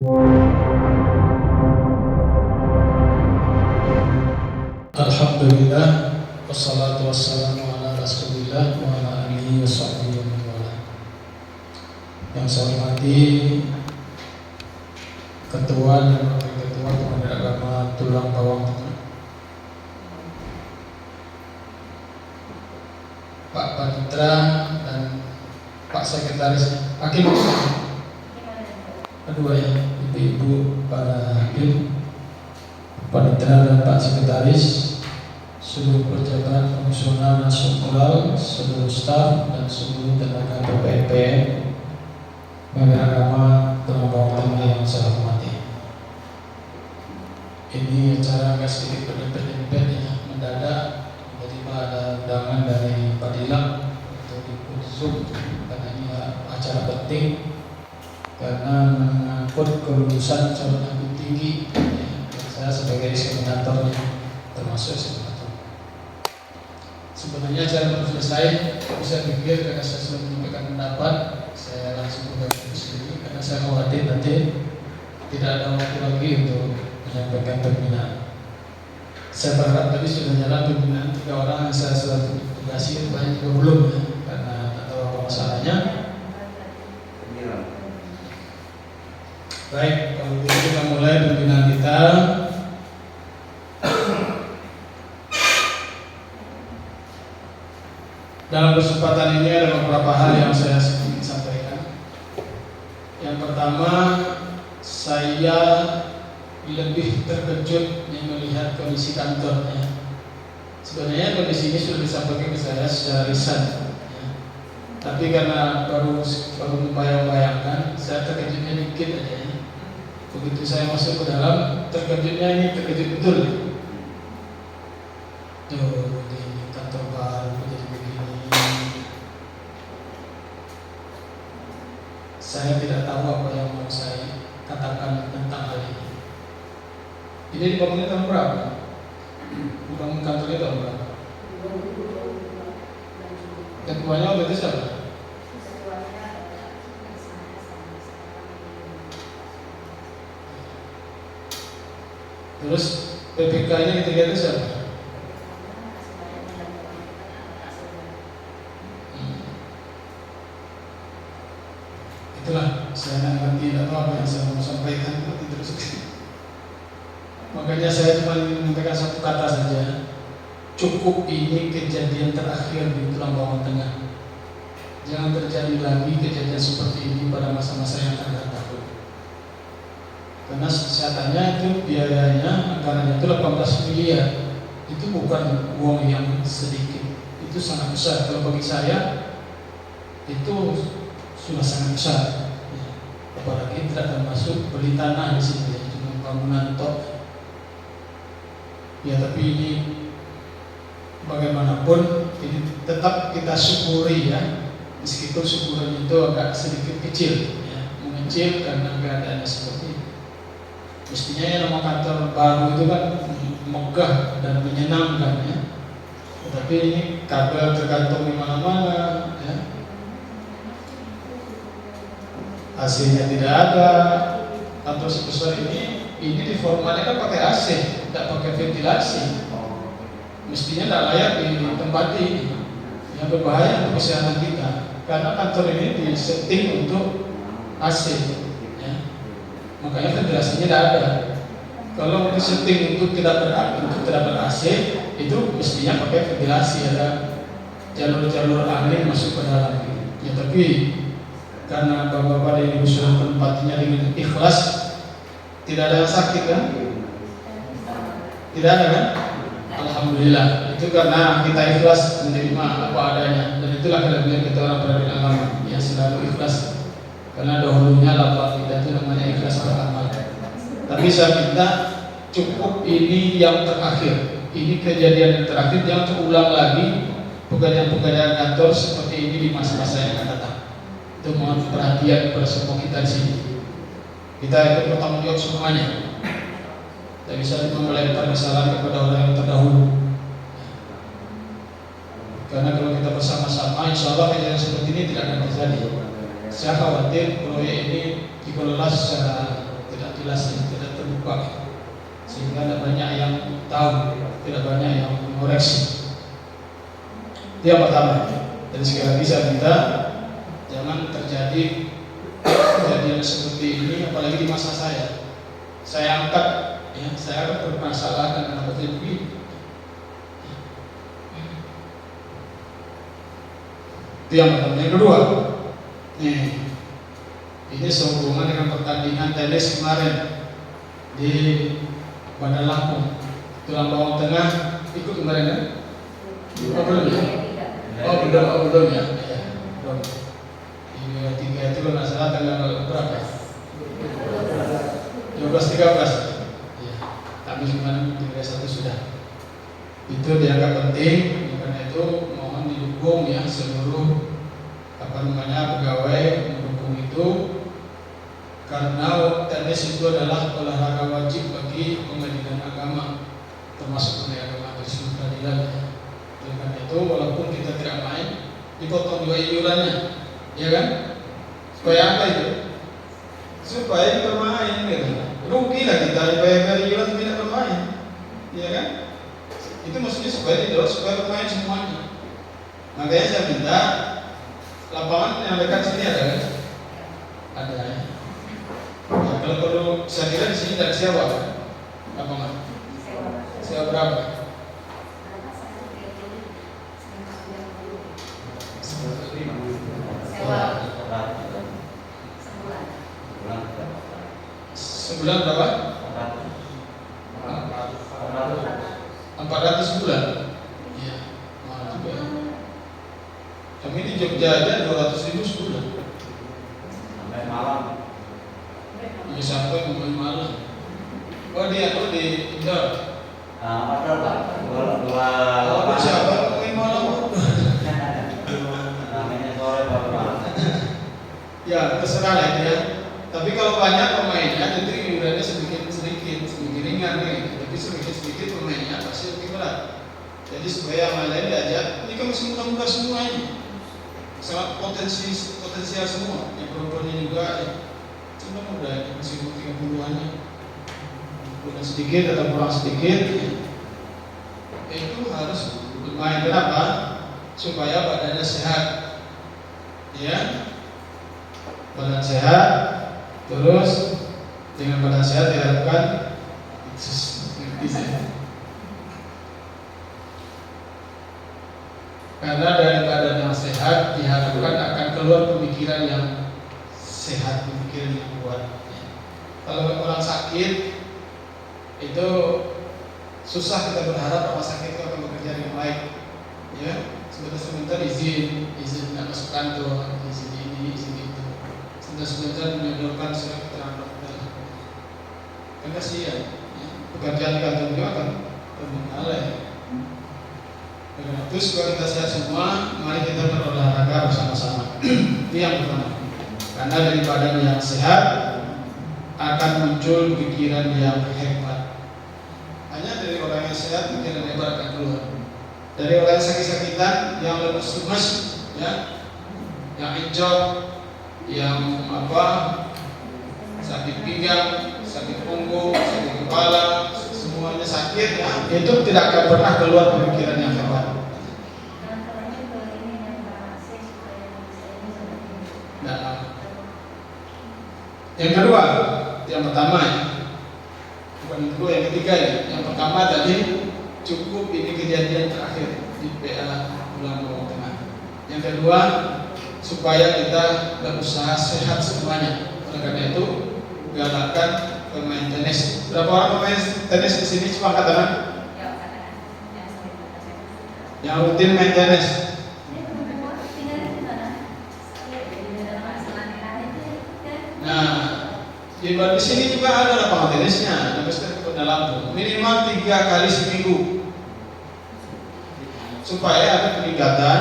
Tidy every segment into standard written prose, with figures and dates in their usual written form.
Alhamdulillah, wassalatu wassalamu ala rasulillah wa ala alihi wa sahbihi wa man walah. Yang saya hormati Ketua dan Wakil Ketua Kementerian Agama Tulang Bawang Tengah, Pak Panitra dan Pak Sekretaris Hakim, kedua ya, ibu-ibu para hakim, Panitra dan Pak Sekretaris, seluruh pejabat fungsional nasional, seluruh staf dan seluruh tenaga PPNPN Kementerian Agama Tulang Bawang Tengah yang saya hormati. Ini acara agak sedikit berdempet-dempet ya, mendadak tiba-tiba ada undangan dari Pak Dilak untuk ikut Zoom karena ini acara penting karena mengangkut kelulusan calon hakim tinggi. Saya sebagai eksaminator termasuk eksaminator. Sebenarnya acara belum selesai, bisa pikir karena saya sudah menyampaikan pendapat, saya langsung ke sini karena saya khawatir nanti tidak ada waktu lagi untuk menyampaikan pembinaan. Saya berharap tadi sudah jalan pembinaan 3 orang yang saya sudah tugasi, banyak juga belum ya, karena tak tahu apa masalahnya. Baik, kalau begitu kita mulai pembinaan kita. Dalam kesempatan ini ada beberapa hal yang saya ingin sampaikan. Yang pertama, saya lebih terkejut melihat kondisi kantornya. Sebenarnya kondisi ini sudah disampaikan ke saya secara lisan, ya. Tapi karena baru membayang-bayangkan, saya terkejutnya dikit aja. Ya. Begitu saya masuk ke dalam, terkejutnya ini terkejut betul. Tuh, di kantor baru jadi begini. Saya tidak tahu apa yang mau saya katakan tentang hal ini. Ini dibangunnya tahun berapa? Dibangun kantornya tahun berapa? Ketuanya waktu itu siapa? Terus PPK-nya ketika itu siapa? Itulah, saya ngerti tidak tahu apa yang saya mau sampaikan nanti terus. Makanya saya cuma menyampaikan satu kata saja. Cukup, ini kejadian terakhir di Tulang Bawang Tengah. Jangan terjadi lagi kejadian seperti ini pada masa-masa yang akan datang. Karena kesehatannya itu biayanya, anggarannya itu 18 miliar. Itu bukan uang yang sedikit, itu sangat besar. Kalau bagi saya itu sudah sangat besar. Apalagi tidak termasuk beli tanah di sini, cuma bangunan tok. Ya tapi ini bagaimanapun ini tetap kita syukuri ya, meskipun syukuran itu agak sedikit kecil, ya, mengecil karena keadaannya seperti ini. Mestinya yang nama kantor baru itu kan megah dan menyenangkan ya. Tetapi ini kabel tergantung di mana-mana, ya. AC-nya tidak ada. Kantor sebesar ini diformalnya kan pakai AC, tidak pakai ventilasi. Mestinya tidak layak ditempati. Yang berbahaya untuk kesehatan kita. Karena kantor ini disetting untuk AC, ya. Makanya ventilasinya tidak ada. Kalau disetting untuk tidak ber-AC, itu mestinya pakai ventilasi, ada jalur-jalur angin masuk ke dalam. Ya tapi karena bapak-bapak dan ibu sudah menempatinya dengan ikhlas, tidak ada yang sakit kan? Tidak ada kan? Alhamdulillah. Itu karena kita ikhlas menerima apa adanya, dan itulah kelebihan kita orang beragama agama yang selalu ikhlas. Karena dahulunya lafaz kita itu namanya ikhlas beramal. Tapi saya minta cukup, ini yang terakhir. Ini kejadian yang terakhir, jangan terulang lagi pekerjaan-pekerjaan kantor seperti ini di masa-masa yang akan datang. Itu mohon perhatian kepada semua kita di sini. Kita ikut bertanggung jawab semuanya. Tidak bisa melempar kesalahan kepada orang yang terdahulu. Karena kalau kita bersama-sama, insya Allah kejadian seperti ini tidak akan terjadi. Saya khawatir proyek ini dikelola secara tidak tahu, tidak banyak yang mengoreksi. Itu yang pertama. Jadi sekali lagi saya minta jangan terjadi kejadian seperti ini, apalagi di masa saya. Saya angkat, ya, saya akan bermasalah dan kenapa jadi begini. Itu yang pertama. Yang kedua, ini sehubungan dengan pertandingan tenis kemarin di Bandar Lampung, Tulang Bawang Tengah ikut kemarin kan? Oh belum ya? Belum ya? Belum. Ini 3 itu kalau nggak salah tanggal berapa? 12-13. Ya. Tapi kemarin 31 sudah. Itu dianggap penting, karena itu mohon didukung ya seluruh pegawai mendukung itu, karena tenis itu adalah olahraga wajib bagi pengadilan agama, termasuk pengadilan agama di seluruh peradilan. Oleh karena itu walaupun kita tidak main, dipotong juga iurannya, ya kan? Supaya apa itu? Supaya kita bermain, gitu. Rugi lah kita bayar iuran tidak bermain, ya kan? Itu maksudnya supaya bermain semuanya. Makanya saya minta lapangan yang dekat sini ada kan? Ada ya. Nah, kalau perlu saya kira di sini dari sewa lapangan. Sewa berapa? Sebulan berapa? 400 bulan. Iya, mahal juga ya. Kami di Jogja aja 200.000 sebulan. Sampai malam. Ya sampai malam. Oh di indoor. Ada Pak. Oh siapa main malam? Namanya sore Bapak. Ya terserah lah itu ya. Tapi kalau banyak pemainnya, tentu iurannya sedikit ringan nih. Tapi sedikit pemainnya pasti lebih berat. Jadi supaya yang lain diajak, ini kan masih muda-muda semua ini, sangat potensial semua. Yang perempuannya juga ya. Cuma muda, masih 30-an, bukan sedikit atau kurang sedikit. Itu harus bermain. Kenapa? Supaya badannya sehat, ya. Badan sehat, terus dengan badan sehat diharapkan karena dari badan yang sehat diharapkan akan keluar pemikiran yang sehat, pemikiran yang kuat. Kalau orang sakit itu susah kita berharap orang sakit itu akan bekerja dengan baik. Ya, sebentar izin tidak masuk kantor, izin ini, izin itu. Sebentar menyodorkan surat keterangan dokter. Kan kasihan. Pekerjaan kantor juga akan terbengkalai. Terus kalau kita sehat semua, mari kita berolahraga bersama-sama. Itu yang pertama. Karena dari badan yang sehat akan muncul pikiran yang hebat. Hanya dari orang yang sehat pikiran hebat akan keluar. Dari orang yang sakit-sakitan, yang lemes-lemes, ya, yang encok, yang sakit pinggang, sakit punggung, sakit kepala, semuanya sakit, ya, itu tidak akan pernah keluar pemikiran yang hebat. Nah, yang kedua, yang pertama ya, bukan yang kedua, yang ketiga ya. Yang pertama tadi cukup ini kejadian terakhir di PA Tulang Bawang Tengah. Yang kedua, supaya kita berusaha sehat semuanya. Oleh karena itu, galakkan pemain tenis. Berapa orang pemain tenis di sini? Coba angkat tangan. Yang rutin main tenis. Nah, di sini juga ada lapangan tenisnya, Universitas Kota Lampung. Minimal 3 kali seminggu, supaya ada peningkatan,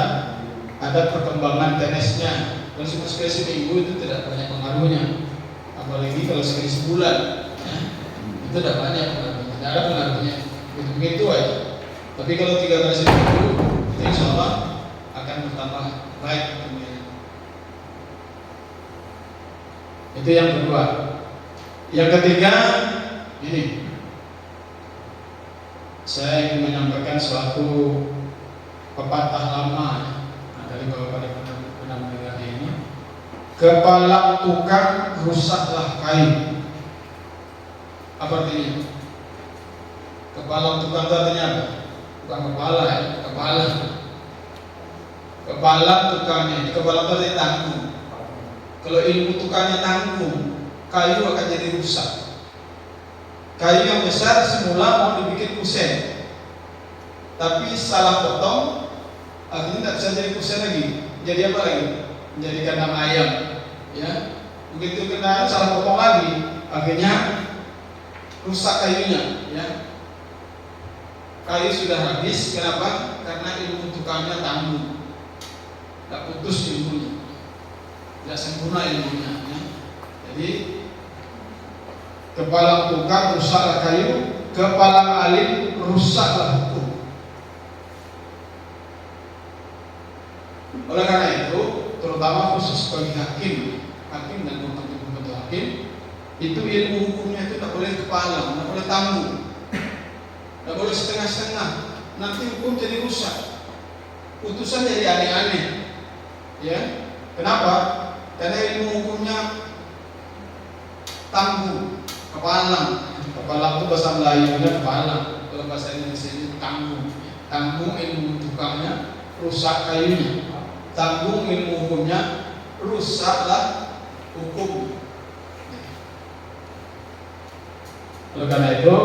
ada perkembangan tenisnya. Kalau cuma sekali seminggu itu tidak banyak pengaruhnya, apalagi kalau sekali sebulan, ya, itu tidak banyak pengaruhnya, tidak ada pengaruhnya. Begitu aja. Tapi kalau 3 kali seminggu, itu insya Allah akan bertambah baik. Itu yang kedua. Yang ketiga, ini saya ingin menyampaikan suatu pepatah lama dari Bapak penampilan ini. Kepala tukang rusaklah kain. Apa artinya? Kepala tukang itu artinya apa? Bukan kepala ya, kepala. Kepala tukangnya, kepala itu artinya tanggung. Kalau ilmu tukangnya tanggung, kayu akan jadi rusak. Kayu yang besar semula mau dibikin kusen, tapi salah potong, akhirnya tidak bisa jadi kusen lagi. Jadi apa lagi? Menjadi kandang ayam. Ya, begitu kena salah potong lagi, akhirnya rusak kayunya. Ya, kayu sudah habis. Kenapa? Karena ilmu tukangnya tanggung, tidak putus ilmunya, tidak sempurna ilmunya. Ya. Jadi kepala tukang rusaklah kayu, kepala alim rusaklah hukum. Oleh karena itu, terutama khusus bagi hakim dan pembentuk hakim, itu ilmu hukumnya itu tidak boleh kepala, tidak boleh tanggung, tidak boleh setengah-setengah. Nanti hukum jadi rusak, putusan jadi aneh-aneh. Ya, kenapa? Karena ilmu hukumnya tanggung. Kepala itu bahasa Melayunya kepala, kalau bahasa Indonesia itu tanggung. Tanggung ilmu tukangnya, rusak kayunya. Tanggung ilmu hukumnya, rusaklah hukum. Oleh karena itu,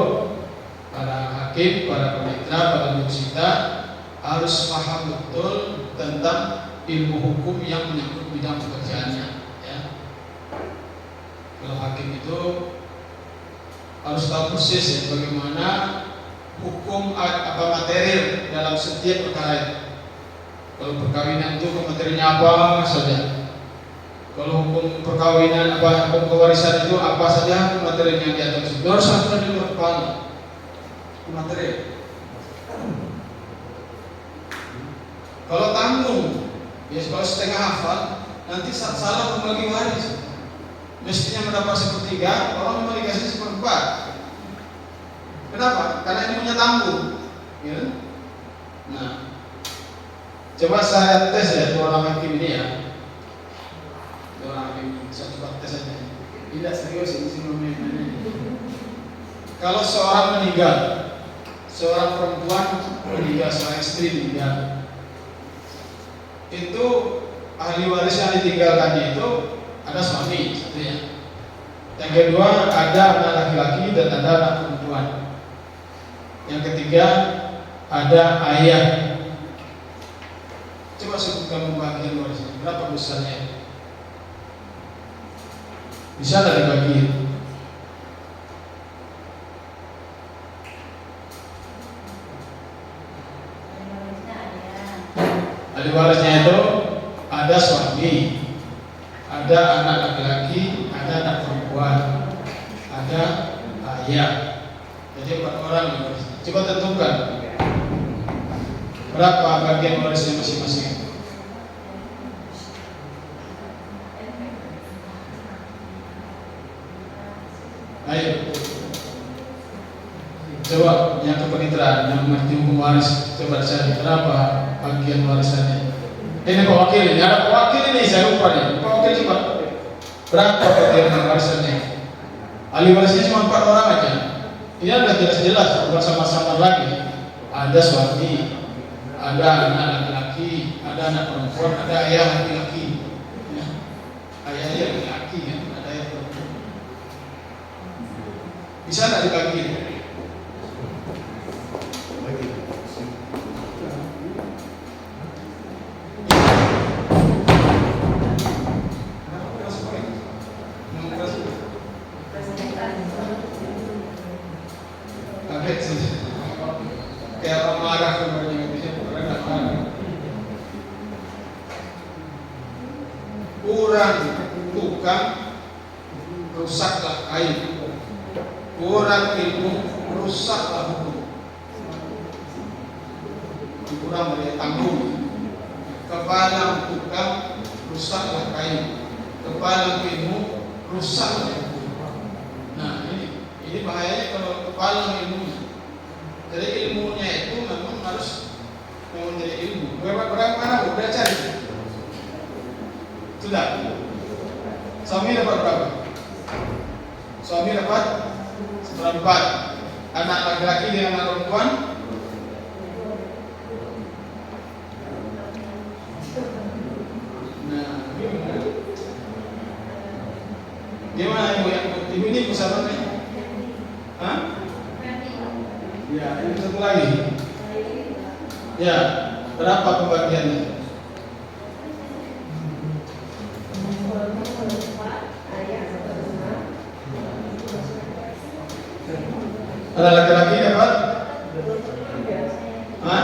para hakim, para penitra, para musita harus paham betul tentang ilmu hukum yang menyangkut bidang pekerjaannya. Ya. Kalau hakim itu harus tahu persis ya, bagaimana hukum apa material dalam setiap perkara. Kalau perkawinan itu materinya apa saja. Kalau hukum perkawinan apa, hukum kewarisan itu apa saja materinya yang diatur. Itu harus satu di luar kepala. Material. Kalau tanggung, ya kalau setengah hafal, nanti salah membagi waris. Mestinya mendapat sepertiga, orang mau dikasih seperempat. Kenapa? Karena ini punya tanggung. Ya? Nah, coba saya tes ya dua orang hakim ini ya. Dua orang hakim, saya coba tes aja. Tidak serius ini sih ini. Kalau seorang meninggal, seorang perempuan meninggal, seorang istri meninggal, itu ahli waris yang ditinggalkannya itu ada suami satunya. Yang kedua ada anak laki-laki dan ada anak perempuan. Yang ketiga ada ayah. Coba sebutkan pembagian warisnya. Berapa besarnya? Bisa tidak dibagi? Ahli warisnya itu ada suami, ada anak laki-laki, ada anak perempuan, ada ayah. Jadi 4 orang yang warisnya. Coba tentukan berapa bagian warisnya masing-masing. Ayo, coba yang kepanitraan, yang mengerti hukum waris, coba cari berapa bagian warisannya. Ini Pak Wakil, ini ada Pak Wakil ini, saya lupa nih. Pak Wakil coba berapa bagian warisannya? Ahli warisnya cuma 4 orang aja. Ini ada jelas-jelas, bukan sama-sama lagi. Ada suami, ada anak laki-laki, ada anak perempuan, ada ayah laki-laki. Ya. Ayahnya laki-laki kan, ada ayah perempuan. Bisa tidak dibagi? Kayak orang marah sebenarnya bisa nggak marah. Kurang tukang rusaklah kain, kurang ilmu rusaklah hukum. Kurang dari tanggung. Kepala tukang rusaklah kain, kepala ilmu rusaklah hukum. Nah ini bahayanya kalau kepala ilmunya. Jadi ilmunya itu memang harus menjadi ilmu. Berapa mana Bu? Udah cari? Sudah. Suami dapat berapa? Suami dapat 1/4. Anak laki-laki dengan anak perempuan gimana ibu ini usaha nih? Hah? Ya, ini satu lagi. Ya, berapa pembagiannya? Ada laki-laki dapat? Hah?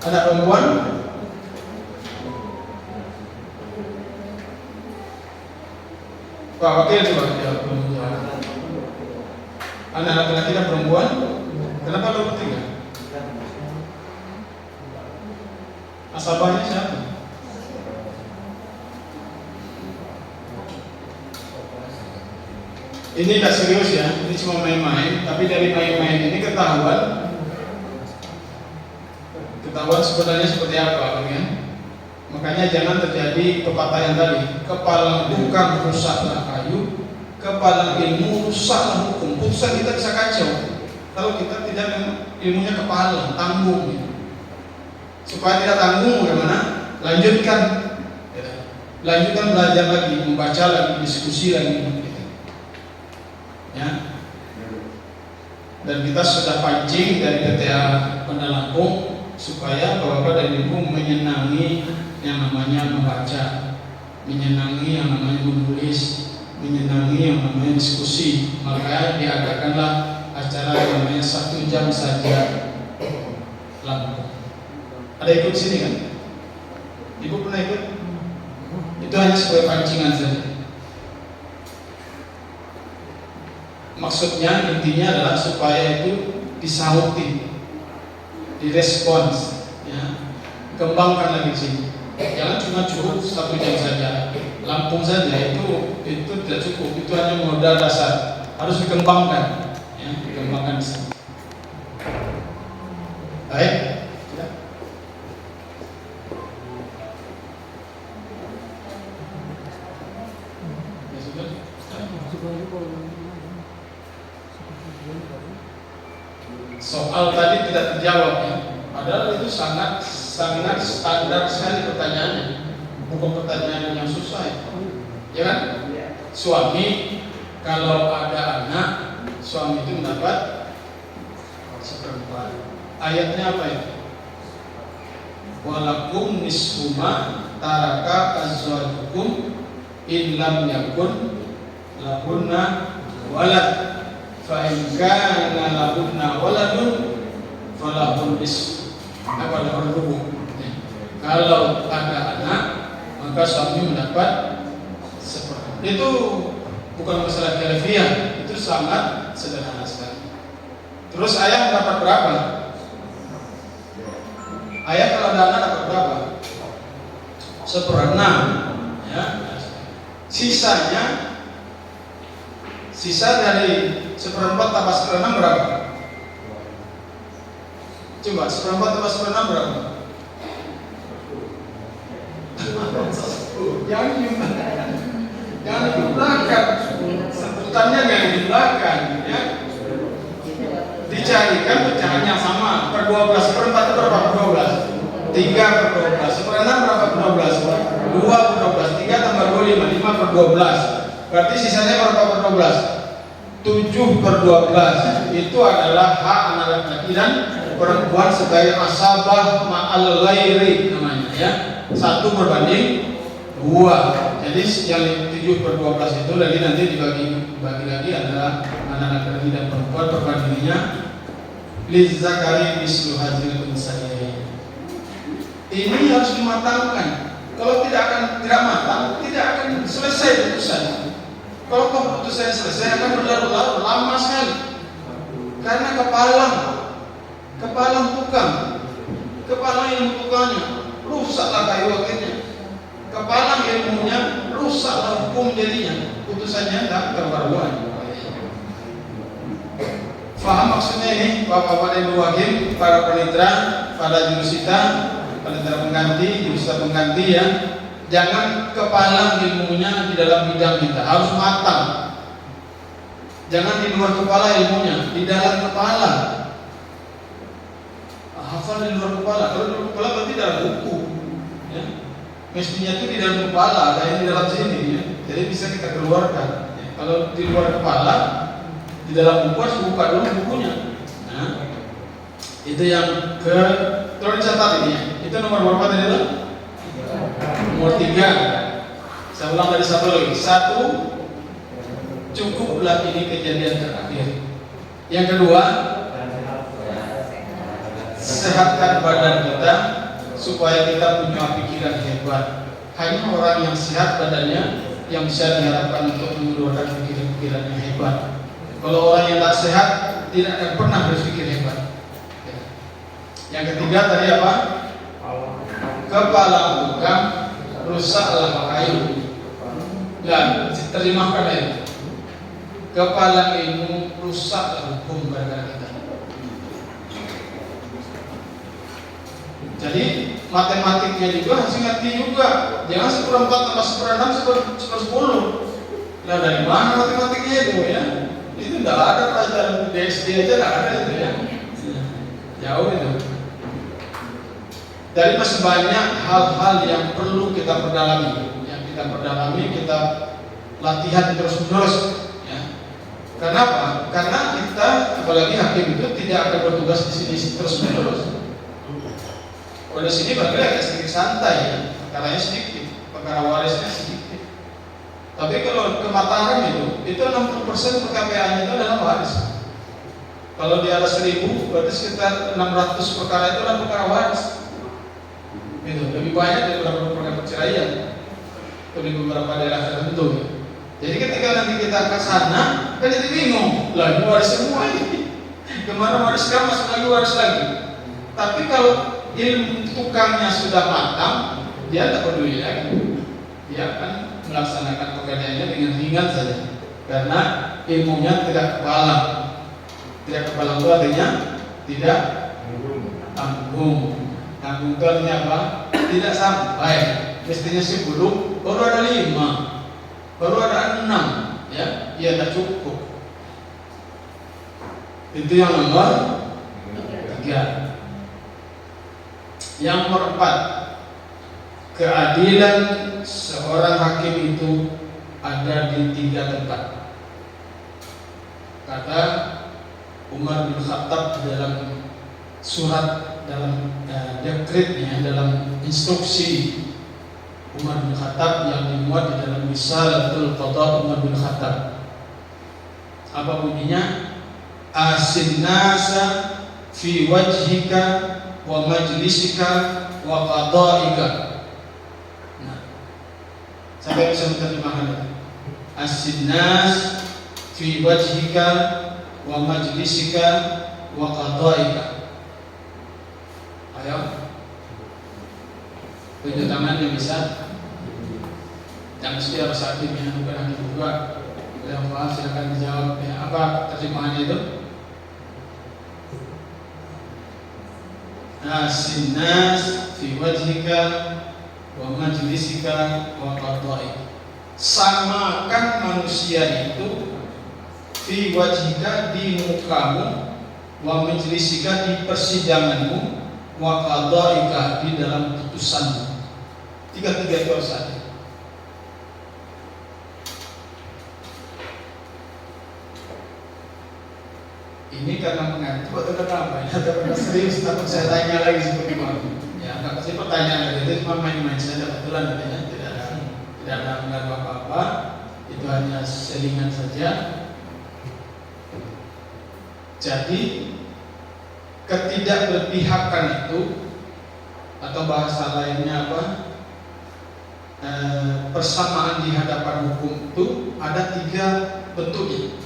Ada perempuan? Pak Wakil coba jawab. Anak laki-laki dan perempuan, kenapa 23? Asabahnya siapa? Ini tidak serius ya, ini cuma main-main. Tapi dari main-main ini ketahuan sebenarnya seperti apa, ya? Makanya jangan terjadi pepatah yang tadi, kepala bukan rusaklah kayu, kepala ilmu rusaklah hukum. Putusan kita bisa kacau kalau kita tidak ilmunya kepala, tanggung. Ya. Supaya tidak tanggung, bagaimana? Lanjutkan belajar lagi, membaca lagi, diskusi lagi. Ya. Dan kita sudah pancing dari PTA Bandar Lampung supaya Bapak dan Ibu menyenangi yang namanya membaca, menyenangi yang namanya menulis, menyenangi yang namanya diskusi. Maka diadakanlah acara yang namanya 1 jam saja Lampung. Ada ikut sini kan? Ibu pernah ikut? Itu hanya sebagai pancingan saja. Maksudnya intinya adalah supaya itu disauti, direspons, ya. Kembangkan lagi sini. Jangan cuma cukup 1 jam saja. Lampung saja itu tidak cukup. Itu hanya modal dasar. Harus dikembangkan, ya, dikembangkan di sini. Baik. Soal tadi tidak terjawab ya. Padahal itu sangat standar sekali pertanyaannya. Bukan pertanyaan yang susah ya. Ya kan? Suami kalau ada anak, suami itu mendapat 1/4. Ayatnya apa ya? Walakum nisfuma taraka azwajukum in lam yakun lahunna walad. Fa'in kana lahunna waladun falahun nisfu. Apa lahun rubuh. Kalau ada anak, maka suami mendapat 1/4. Itu bukan masalah khilafiyah, itu sangat sederhana sekali. Terus ayah dapat berapa? Ayah kalau ada anak dapat berapa? 1/6, ya. Sisa dari 1/4 tambah 1/6 berapa? Coba 1/4 tambah 1/6 berapa? Jangan dijumlahkan. Sebutannya jangan dijumlahkan, ya. Dicarikan pecahan yang sama. Per 12, 1/4 itu berapa? Per 12. 3/12. 1/6 berapa? Per 12. 2/12. 3 tambah 2 5 per 12. Berarti sisanya berapa per 12? 7/12. Itu adalah hak anak laki-laki dan perempuan sebagai asabah ma'al ghairi namanya, ya. 1 berbanding 2. Jadi yang 7/12 itu lagi nanti dibagi lagi adalah anak laki-laki dan perempuan perbandingannya lizzakari mislu hadzal unsayain. Ini harus dimatangkan. Kalau tidak matang, tidak akan selesai putusan. Kalau keputusan selesai akan berlarut-larut lama sekali. Karena kepala tukang, kepala ilmu tukangnya rusaklah kayu akhirnya. Kepala ilmunya rusaklah hukum jadinya. Putusannya tidak terbaruan. Paham maksudnya ini, Bapak-bapak dan Ibu Hakim, para panitera, para jurusita, panitera pengganti, jurusita pengganti ya. Jangan kepalang ilmunya di dalam bidang kita, harus matang. Jangan di luar kepala ilmunya, di dalam kepala. Hafal di luar kepala, kalau di luar kepala berarti dalam buku. Ya. Mestinya itu di dalam kepala, ada yang di dalam sini ya. Jadi bisa kita keluarkan. Ya. Kalau di luar kepala, di dalam buku harus buka dulu bukunya. Nah, itu yang ke, terus dicatat ini ya. Itu nomor berapa tadi itu? Nomor 3. Saya ulang dari satu lagi. 1, cukuplah ini kejadian terakhir. Yang kedua, sehatkan badan kita supaya kita punya pikiran hebat. Hanya orang yang sehat badannya yang bisa diharapkan untuk mengeluarkan pikiran-pikiran yang hebat. Kalau orang yang tak sehat tidak akan pernah berpikir hebat. Yang ketiga tadi apa? Kepala bukan rusaklah kayu. Dan terjemahkan itu. Kepala ilmu rusaklah hukum negara kita. Jadi matematiknya juga harus ngerti juga. Jangan 1/4 tambah 1/6 1/10. Nah dari mana matematiknya itu ya? Itu tidak ada pelajaran di SD aja, tidak ada itu ya. Jauh itu. Dari masih banyak hal-hal yang perlu kita perdalami, kita latihan terus-menerus. Ya. Kenapa? Karena kita, apalagi hakim itu tidak akan bertugas di sini terus-menerus. Kalau di sini bagi agak sedikit santai ya, perkaranya sedikit, perkara warisnya sedikit. Tapi kalau ke Mataram itu 60% PKPA-nya itu adalah waris. Kalau di atas 1000 berarti sekitar 600 perkara itu adalah perkara waris. Itu lebih banyak daripada perkara perceraian di beberapa daerah tertentu. Ya. Jadi ketika nanti kita ke sana, kan jadi bingung, lah ini waris semua ini. Kemana waris kamu masuk lagi waris lagi. Tapi kalau ilmu tukangnya sudah matang, dia tak peduli lagi. Dia akan melaksanakan pekerjaannya dengan ringan saja, karena ilmunya tidak kepalang. Tidak kepalang itu artinya tidak tanggung. Tanggung itu artinya apa? Tidak sampai. Mestinya 10, baru ada 5, baru ada 6, ya, tidak cukup. Itu yang nomor 3. Yang nomor 4, keadilan seorang hakim itu ada di 3 tempat. Kata Umar bin Khattab dalam surat, dalam dekretnya, dalam instruksi Umar bin Khattab yang dimuat di dalam Risalatul Qadha Umar bin Khattab. Apa bunyinya? Asin nasa fi wajhika wa majlisika wa qada'ika. Nah, sampai bisa menerjemahkan itu. Asin nas fi wajhika wa majlisika wa qada'ika. Ayo, tunjuk tangan yang bisa. Yang mesti harus aktifnya, bukan aktif juga. Yang paham silakan dijawab. Ya, apa terjemahannya itu? Asinas fi wajhika wa majlisika wa qada'ika. Samakan manusia itu fi wajhika, di mukamu, wa majlisika, di persidanganmu, wa qada'ika, di dalam putusanmu. 3 itu harus ada. Ini karena mengantuk atau kenapa? Karena serius, takut saya tanya lagi seperti mana. Ya, nggak kasih pertanyaan lagi, itu cuma main-main saja, kebetulan katanya tidak ada mengganggu apa-apa. Itu hanya selingan saja. Jadi ketidakberpihakan itu, atau bahasa lainnya apa? Persamaan di hadapan hukum itu ada 3 bentuknya.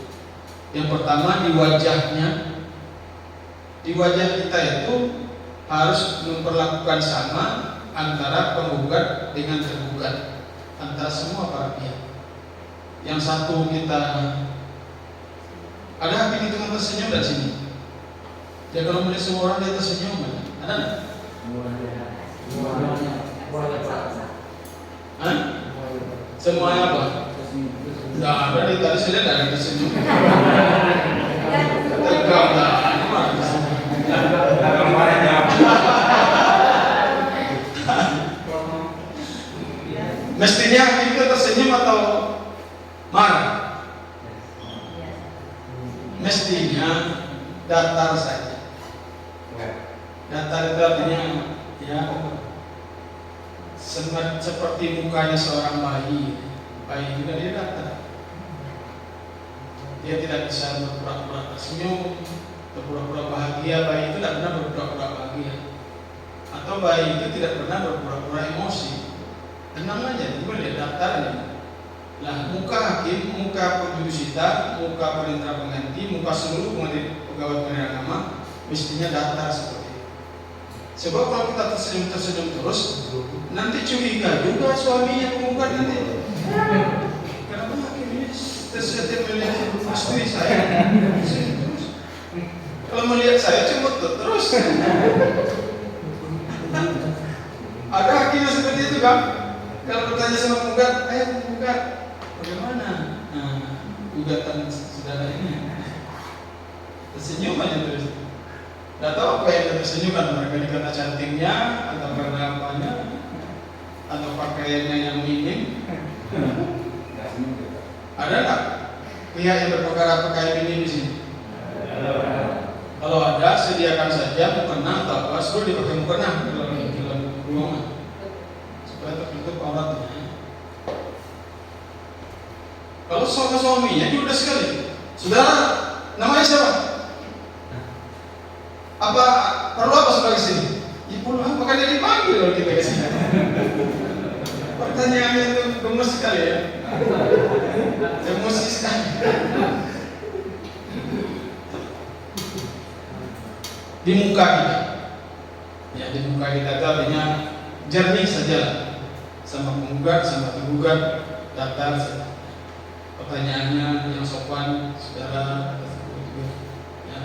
Yang pertama di wajahnya. Di wajah kita itu harus memperlakukan sama antara penggugat dengan tergugat, antara semua para pihak. Yang satu kita Ada hakim itu yang tersenyum dari sini. Dia kalau melihat semua orang dia tersenyum, ada nggak? Hah? Semuanya apa? Nggak ada, di tadi saya lihat ada tersenyum. Tegang lah, ini mana tersenyum? Mestinya hakim itu tersenyum atau marah? Mestinya datar saja. Datar itu artinya ya seperti mukanya seorang bayi. Bayi juga dia datar. Dia tidak bisa berpura-pura tersenyum, berpura-pura bahagia. Bayi itu tidak pernah berpura-pura bahagia. Atau bayi itu tidak pernah berpura-pura emosi. Tenang aja, cuma lihat datarnya. Lah, muka hakim, muka penjurusita, muka perintah pengganti, muka seluruh pegawai pengadilan agama mestinya datar seperti itu. Sebab kalau kita tersenyum terus, nanti curiga juga suaminya penggugat nanti. Kenapa hakim ini setiap melihat istri saya tersenyum terus? Kalau melihat saya cemut terus. Ada hakim yang seperti itu kan? Kalau bertanya sama penggugat, penggugat, bagaimana gugatan saudara ini? Tersenyum aja terus. Tidak tahu apa yang tersenyumkan, mereka dikata cantiknya, atau karena apanya, atau pakaiannya yang minim. Ada nggak pihak yang berperkara pakaian minim di sini? Kalau ada, sediakan saja mukena atau apa, suruh dipakai mukena dalam ruangan. Tertutup auratnya. Kalau suaminya judes sekali, saudara, namanya siapa? Apa perlu apa sebagai sini? Ya perlu apa? Kan dia dipanggil kalau kita ke sini. Pertanyaannya itu gemes sekali ya, emosi sekali. Di muka kita, ya di muka kita itu artinya jernih saja. Sama penggugat, sama tergugat, datar saja. Pertanyaannya yang sopan, saudara, ya.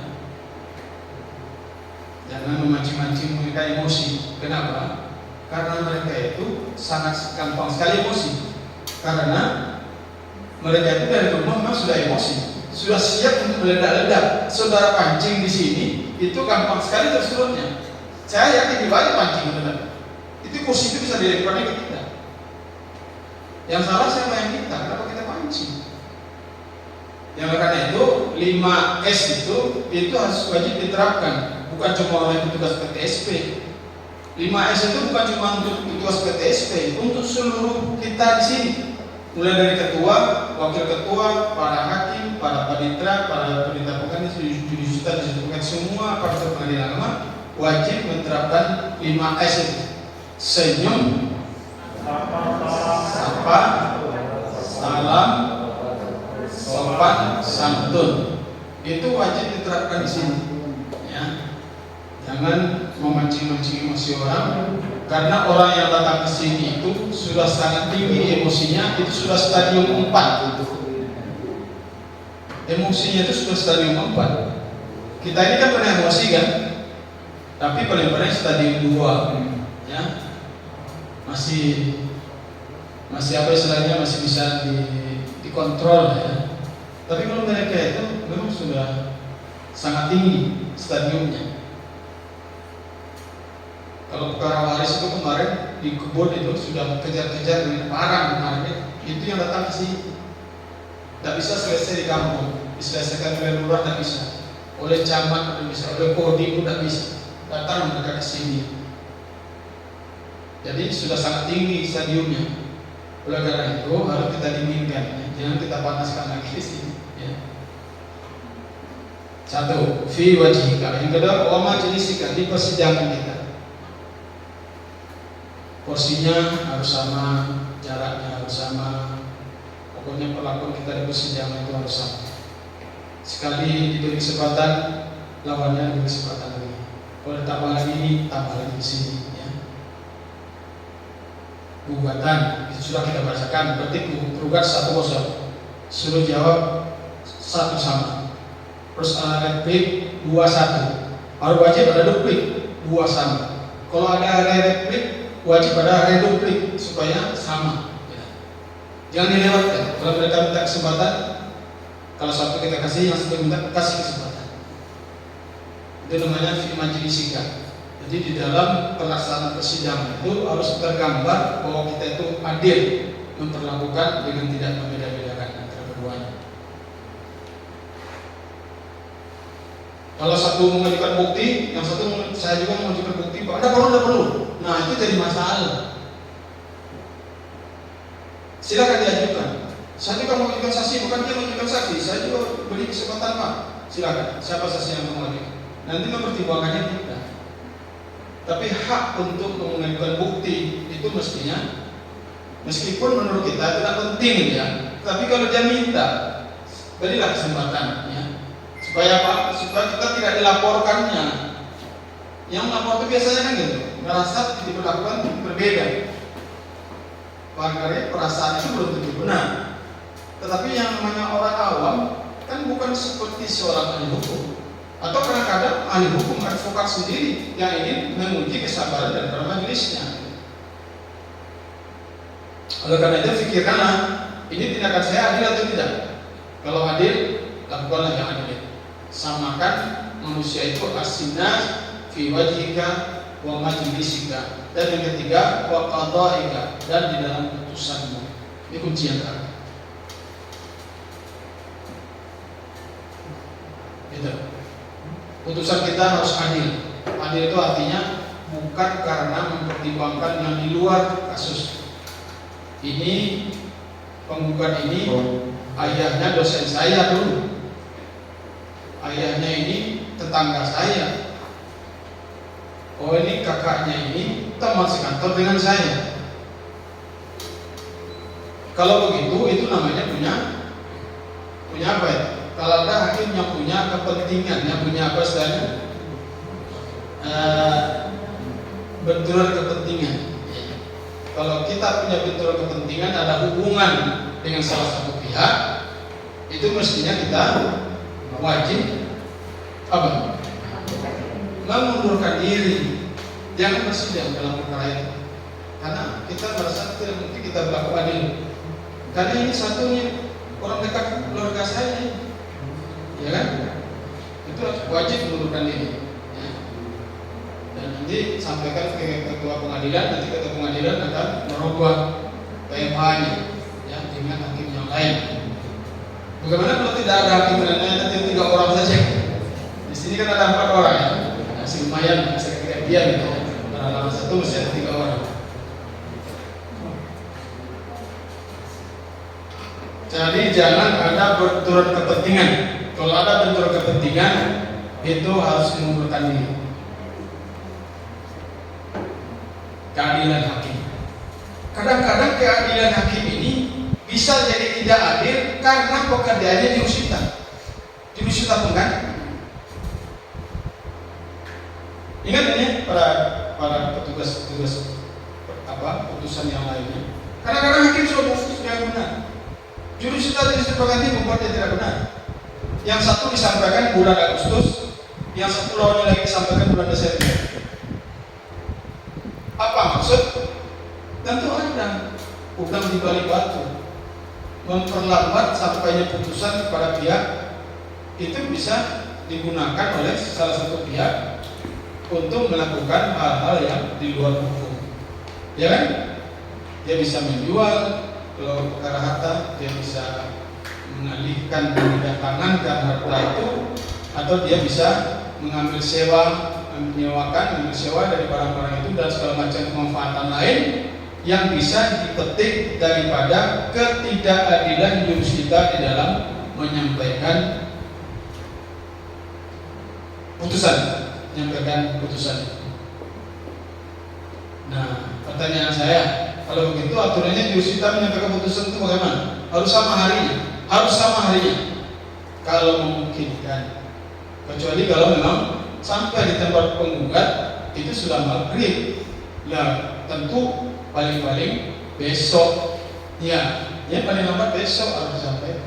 Jangan memancing-mancing mereka emosi. Kenapa? Karena mereka itu sangat gampang sekali emosi. Karena mereka itu dari rumah memang sudah emosi, sudah siap untuk meledak-ledak. Saudara pancing di sini, itu gampang sekali tersurutnya. Saya yakin di balik pancing benar. Itu kursi itu bisa dilemparnya ke kita. Yang salah siapa yang kita? Kenapa kita pancing? Yang karena itu 5S itu harus wajib diterapkan, bukan cuma oleh petugas PTSP. 5S itu bukan cuma untuk petugas PTSP, untuk seluruh kita di sini. Mulai dari ketua, wakil ketua, para hakim, para panitera, para perintah pengganti, judisial disebutkan semua partai pengadilan agama wajib menerapkan 5S itu. Senyum, sapa, salam, sopan, santun. Itu wajib diterapkan di sini. Ya. Jangan memancing-mancing emosi orang, karena orang yang datang ke sini itu sudah sangat tinggi emosinya, itu sudah stadium 4. Emosinya itu sudah stadium 4. Kita ini kan pernah emosi kan, tapi paling paling stadium 2. Ya. Masih apa istilahnya, masih bisa dikontrol ya. Tapi kalau mereka itu memang sudah sangat tinggi stadiumnya. Kalau perkara waris itu kemarin di kebun itu sudah kejar-kejar dengan parang kemarin, itu yang datang ke sini. Tidak bisa selesai di kampung, diselesaikan oleh lurah tidak bisa, oleh camat tidak bisa, oleh kodim pun tidak bisa. Datang mereka ke sini. Jadi sudah sangat tinggi stadiumnya. Oleh karena itu harus kita dinginkan, jangan kita panaskan lagi di sini. Ya. Satu, fi wajhika. Yang kedua, wama jenisika, di persidangan kita. Porsinya harus sama, jaraknya harus sama. Pokoknya perlakuan kita di persidangan itu harus sama. Sekali diberi kesempatan, lawannya diberi kesempatan lagi. Kalau tambah lagi, tambah lagi di sini. Gugatan itu sudah kita bacakan, berarti tergugat 1-0, suruh jawab 1 sama. terus replik 21, harus wajib ada duplik 2 sama. Kalau ada replik wajib ada reduplik supaya sama. Ya. Jangan dilewatkan. Kalau mereka minta kesempatan, kalau satu kita kasih, yang satu minta kasih kesempatan. Itu namanya fi majlisika. Jadi di dalam pelaksanaan persidangan itu harus tergambar bahwa kita itu adil memperlakukan dengan tidak membeda-bedakan antara keduanya. Kalau satu mengajukan bukti, yang satu saya juga mengajukan bukti, Pak, Anda perlu. Nah itu jadi masalah. Silakan diajukan. Saya juga mengajukan saksi, bukan dia mengajukan saksi. Saya juga beri kesempatan, Pak. Silakan. Siapa saksi yang mengajukan? Nanti mempertimbangkannya kita. Tapi hak untuk mengajukan bukti itu mestinya, meskipun menurut kita tidak penting ya, tapi kalau dia minta, berilah kesempatan ya. Supaya apa? Supaya kita tidak dilaporkannya. Yang melapor itu biasanya kan gitu, merasa diperlakukan berbeda. Barangkali perasaan itu belum tentu benar. Tetapi yang namanya orang awam kan bukan seperti seorang ahli hukum. Atau kadang-kadang ahli hukum advokat sendiri yang ingin menguji kesabaran daripada majelisnya. Oleh karena itu pikirkanlah, ini tindakan saya adil atau tidak. Kalau adil, lakukanlah yang adil. Samakan manusia itu asinas fi wajhika wa majlisika, dan yang ketiga wa qada'ika, dan di dalam putusanmu. Ini kunci yang terakhir. Gitu. Putusan kita harus adil. Adil itu artinya bukan karena mempertimbangkan yang di luar kasus. Ini penggugat ini ayahnya dosen saya dulu. Ayahnya ini tetangga saya. Oh ini kakaknya ini teman sekantor dengan saya. Kalau begitu itu namanya punya apa ya? Kalau ada hakim yang punya kepentingan, yang punya apa istilahnya? Benturan kepentingan. Kalau kita punya benturan kepentingan, ada hubungan dengan salah satu pihak, itu mestinya kita wajib apa? Mengundurkan diri. Jangan bersidang dalam perkara itu. Karena kita merasa tidak mungkin kita berlaku adil. Karena ini satunya orang dekat keluarga saya. Ya kan? Itu wajib mengundurkan diri ya. Dan nanti sampaikan ke ketua pengadilan, nanti ketua pengadilan akan merubah PMH-nya ya, dengan hakim yang lain. Bagaimana kalau tidak ada hakim lainnya, nanti 3 orang saja? Di sini kan ada 4 orang ya, masih lumayan, masih kira-kira gitu ya. Dalam satu mesti ada 3 orang. Jadi jangan ada benturan kepentingan. Kalau ada benturan kepentingan, itu harus mengundurkan diri. Keadilan hakim. Kadang-kadang keadilan hakim ini bisa jadi tidak adil karena pekerjaannya diusita. Diusita pun kan? Ingat ini para petugas apa putusan yang lainnya. Kadang-kadang hakim sudah memutus yang benar. Jurusita jenis pengganti membuat dia tidak benar. Yang satu disampaikan bulan Agustus, yang satu lawannya lagi disampaikan bulan Desember. Apa maksud? Tentu ada udang di balik batu. Memperlambat sampainya putusan kepada pihak itu bisa digunakan oleh salah satu pihak untuk melakukan hal-hal yang di luar hukum. Ya kan? Dia bisa menjual kalau perkara harta, dia bisa mengalihkan tangan karena harta itu, atau dia bisa mengambil sewa, menyewakan, sewa dari barang-barang itu dan segala macam kemanfaatan lain yang bisa dipetik daripada ketidakadilan jurusita di dalam menyampaikan putusan. Nah, pertanyaan saya, kalau begitu aturannya jurusita menyampaikan putusan itu bagaimana? Harus sama harinya. Kalau memungkinkan. Kecuali kalau memang sampai di tempat penggugat itu sudah maghrib. Nah, tentu paling-paling besok. Ya paling lambat besok harus sampai.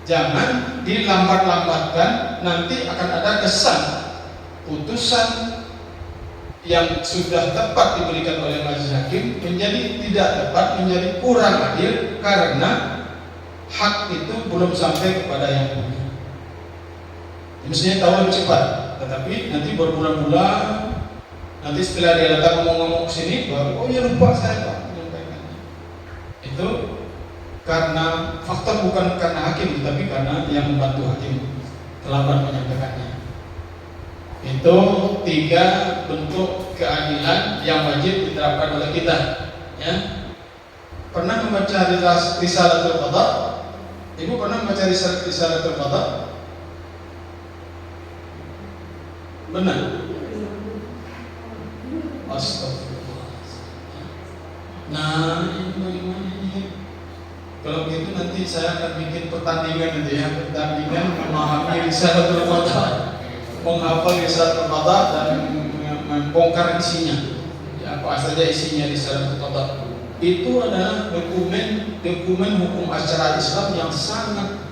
Jangan dilambat-lambatkan, nanti akan ada kesan putusan yang sudah tepat diberikan oleh majelis hakim menjadi tidak tepat, menjadi kurang adil karena hak itu belum sampai kepada yang punya. Mestinya tahu lebih cepat, tetapi nanti berbulan-bulan, nanti setelah dia datang ngomong-ngomong ke sini baru, oh ya lupa saya Pak menyampaikan. Itu karena faktor bukan karena hakim, tapi karena yang membantu hakim terlambat menyampaikannya. Itu 3 bentuk keadilan yang wajib diterapkan oleh kita. Ya. Pernah membaca Risalatul Qadha? Ibu pernah membaca Risalatul Qadha? Benar? Astagfirullah. Nah, ini kalau begitu nanti saya akan bikin pertandingan nanti ya, pertandingan memahami Risalatul Qadha, menghafal Risalatul Qadha dan membongkar isinya. Ya, apa saja isinya Risalatul Qadha. Itu adalah dokumen hukum acara Islam yang sangat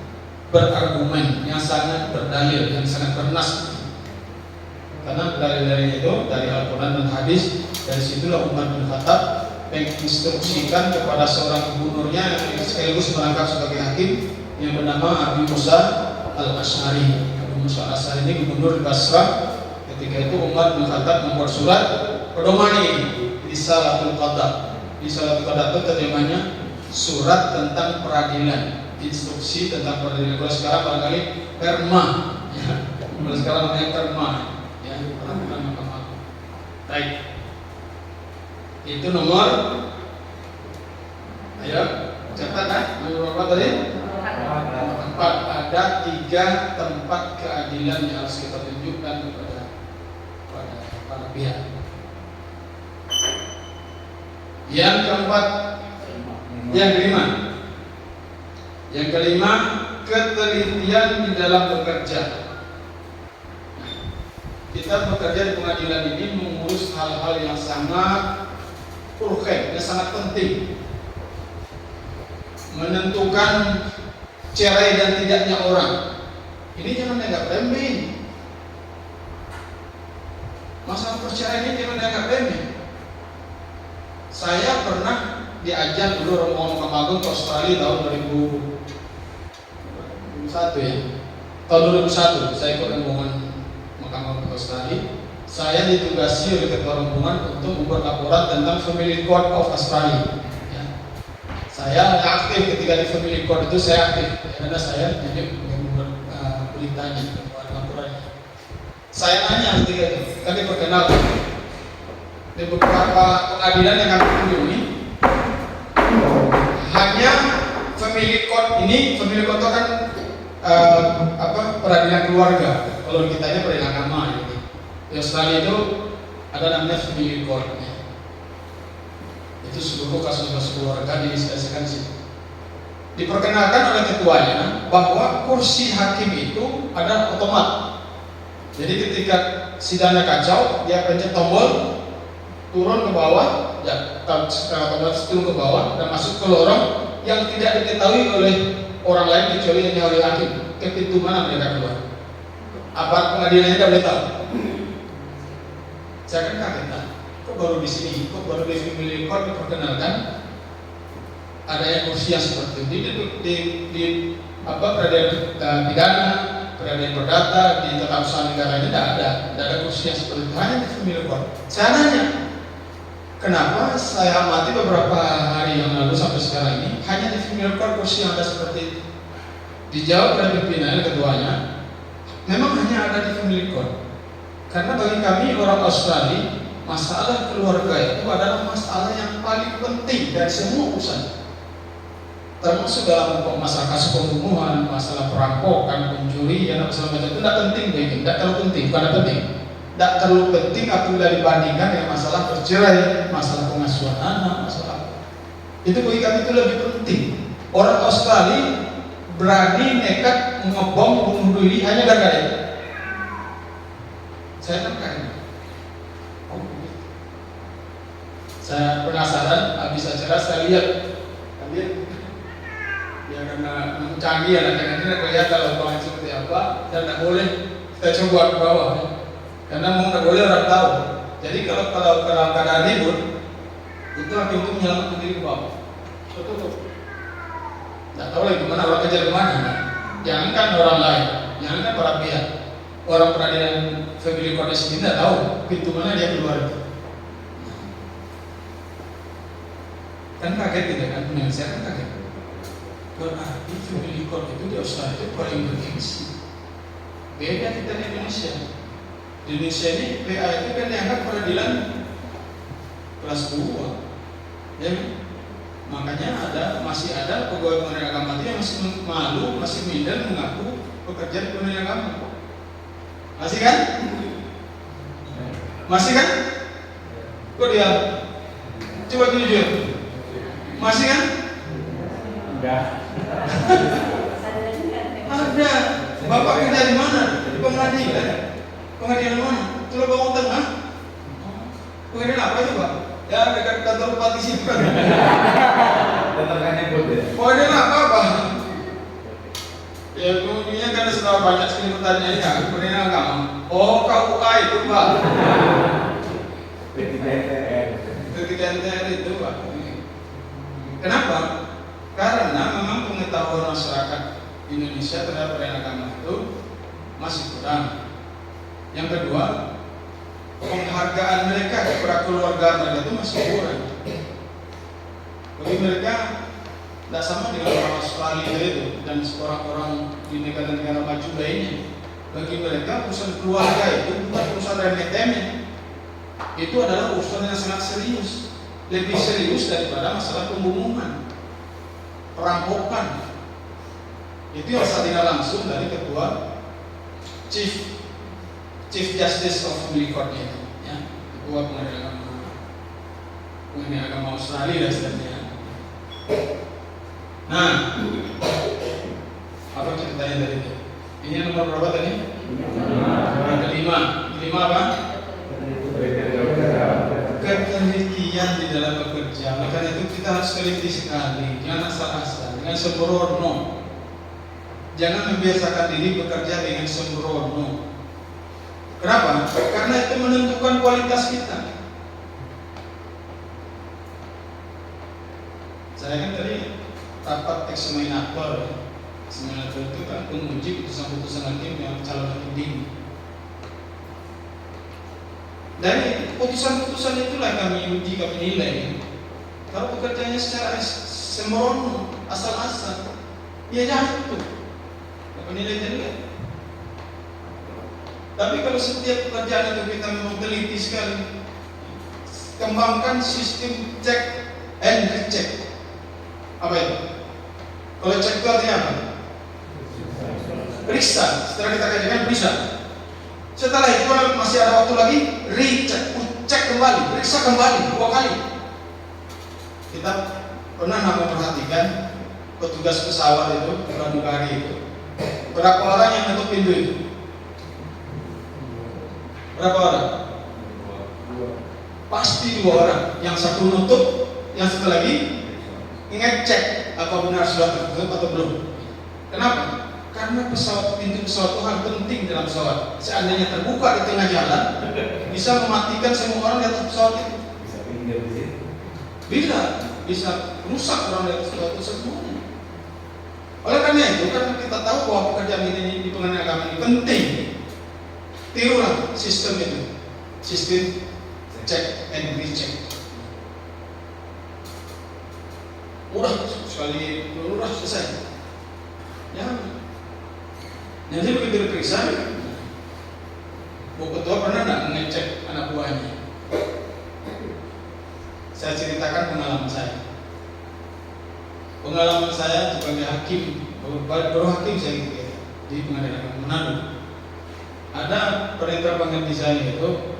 berargumen, yang sangat berdalil, yang sangat bernas. Karena dalil-dalil itu dari Al-Quran dan Hadis, dari situlah Umar bin Khattab menginstruksikan kepada seorang gubernurnya yang sekaligus merangkap sebagai hakim yang bernama Abu Musa Al-Asy'ari. Abu Musa Al-Asy'ari ini gubernur di Basrah. Ketika itu Umar bin Khattab membuat surat pedoman ini, Risalatul Qadha. Risalatul Qadha itu terjemahnya surat tentang peradilan, instruksi tentang peradilan. Kalau sekarang barangkali perma, ya. Kalau sekarang namanya perma, ya, peraturan mahkamah. Baik. Itu nomor, ayo catat kan? Nomor berapa tadi? 4. Ada 3 tempat keadilan yang harus kita tunjukkan kepada para pihak. Yang keempat, yang kelima, ketelitian di dalam bekerja. Kita bekerja di pengadilan ini mengurus hal-hal yang sangat urgen, yang sangat penting, menentukan cerai dan tidaknya orang. Ini jangan dianggap remeh. Masalah perceraian ini jangan dianggap remeh. Saya pernah diajak dulu rombongan Mahkamah Agung ke Australia tahun 2001 ya. Tahun 2001 saya ikut rombongan Mahkamah Agung ke Australia. Saya ditugasi oleh ketua rombongan untuk membuat laporan tentang Family Court of Australia. Ya. Saya aktif ketika di Family Court itu, saya aktif karena saya jadi membuat beritanya, membuat laporannya. Saya nanya ketika itu, kan diperkenalkan di beberapa pengadilan yang kami kunjungi, hanya Family Court ini, Family Court itu kan peradilan keluarga. Kalau kita ini peradilan agama gitu. Di Australia itu ada namanya Family Court ya. Itu seluruh kasus-kasus keluarga diselesaikan di situ. Diperkenalkan oleh ketuanya bahwa kursi hakim itu ada otomat. Jadi ketika sidangnya kacau, dia pencet tombol, turun ke bawah, ya otomatis turun ke bawah dan masuk ke lorong yang tidak diketahui oleh orang lain kecuali hanya oleh hakim. Ke pintu mana mereka keluar? Apa pengadilannya tidak boleh tahu? Saya kan kaget, kok baru di sini, kok baru di Family Court diperkenalkan adanya kursi yang seperti itu di peradilan pidana, peradilan perdata, di tata usaha negara ini tidak ada kursi yang seperti itu, hanya di Family Court. Saya nanya, kenapa saya amati beberapa hari yang lalu sampai sekarang ini hanya di Family Court kursi yang ada seperti itu? Dijawab oleh pimpinan ketuanya, memang hanya ada di Family Court. Karena bagi kami orang Australia, masalah keluarga itu adalah masalah yang paling penting dari semua urusan. Termasuk dalam masalah kasus pembunuhan, masalah perampokan, pencurian, masalah macam itu tidak penting, tidak terlalu penting, bukan penting. Tidak terlalu penting apabila dibandingkan dengan masalah perceraian, masalah pengasuhan anak, masalah itu bagi kami itu lebih penting. Orang Australia berani nekat ngebom bunuh diri hanya gara-gara itu. Saya kan saya penasaran, habis acara saya lihat ya karena canggih ya, nanti kita lihat kalau lapangan seperti apa dan tidak boleh kita coba ke bawah ya. Karena mau tidak boleh orang tahu. Jadi kalau keadaan ribut itu pintu menyelamatkan diri ke bawah. Tutup. Tidak tahu lagi kemana orang kejar kemana. Jangankan orang lain, jangankan para pihak. Orang peradilan family court sendiri tidak tahu pintu mana dia keluar itu. Kan kaget tidak kan? Saya kan kaget. Berarti family court itu di Australia itu paling bergengsi. Beda kita di Indonesia. Di Indonesia ini PA itu kan dianggap peradilan kelas 2. Ya, makanya masih ada pegawai pengadilan agama itu yang masih malu, masih minder mengaku bekerja di pengadilan agama. Masih kan? Masih kan? Kok dia? Coba jujur. Masih kan? Enggak. Ada. Bapak kerja di mana? Di pengadilan. Pengadilan mana? Pulau Bawang Tengah. Pengadilan apa itu, Pak? Ya dekat kantor bupati situ kan. Tetapkan nyebut ya. Pengadilan apa? Ya kemudian karena setelah banyak sekali pertanyaan ini, aku pengadilan agama. Oh, KUA itu, Pak. Ketika NTR itu, Pak. Kenapa? Karena memang pengetahuan masyarakat Indonesia terhadap peradilan agama itu masih kurang. Yang kedua, penghargaan mereka kepada keluarga mereka itu masih kurang. Bagi mereka tidak sama dengan orang Australia itu dan orang-orang di negara-negara maju lainnya. Bagi mereka urusan keluarga itu bukan urusan remeh-temeh. Itu adalah urusan yang sangat serius, lebih serius daripada masalah pembunuhan, perampokan. Itu yang saya dengar langsung dari ketua Chief Justice of Family Court itu, ya, ketua pengadilan agama Australia dan sebagainya. Nah, apa ceritanya dari itu? Ini yang nomor berapa tadi? Kelima apa? Ketelitian di dalam bekerja. Maka itu kita harus teliti sekali, jangan asal-asal, dengan sembrono. Jangan membiasakan diri bekerja dengan sembrono. Kenapa? Karena itu menentukan kualitas kita. Saya kan tadi rapat eksaminator. Eksaminator itu kan menguji putusan-putusan hakim yang calon hakim tinggi. Dari putusan-putusan itulah kami uji, kami nilai. Kalau bekerjanya secara sembrono, asal-asal, ya jatuh. Penilaian. Tapi kalau setiap pekerjaan itu kita memang teliti sekali, kembangkan sistem check and recheck. Apa itu? Kalau check itu artinya apa? Periksa. Setelah kita kajikan periksa. Setelah itu masih ada waktu lagi recheck, cek kembali, periksa kembali 2 kali. Kita pernah memperhatikan petugas pesawat itu, pramugari itu. Berapa orang yang nutup pintu itu? Berapa orang? Pasti 2 orang. Yang satu nutup, yang satu lagi ngecek apa benar sudah tertutup atau belum. Kenapa? Karena pintu pesawat itu hal penting dalam pesawat. Seandainya terbuka di tengah jalan, bisa mematikan semua orang di atas pesawat itu. Bisa pinggir di situ. Bisa rusak orang di atas pesawat itu semuanya. Oleh karena itu, karena kita tahu bahwa pekerjaan ini di pengadilan agama ini penting, tirulah sistem itu, sistem check and recheck. Mudah sekali, mudah selesai. Ya, nanti begitu diperiksa, Bu Ketua pernah nggak ngecek anak buahnya? Saya ceritakan pengalaman saya. Pengalaman saya sebagai hakim, baru hakim saya gitu ya, di pengadilan agama Manado. Ada perintah pengganti saya itu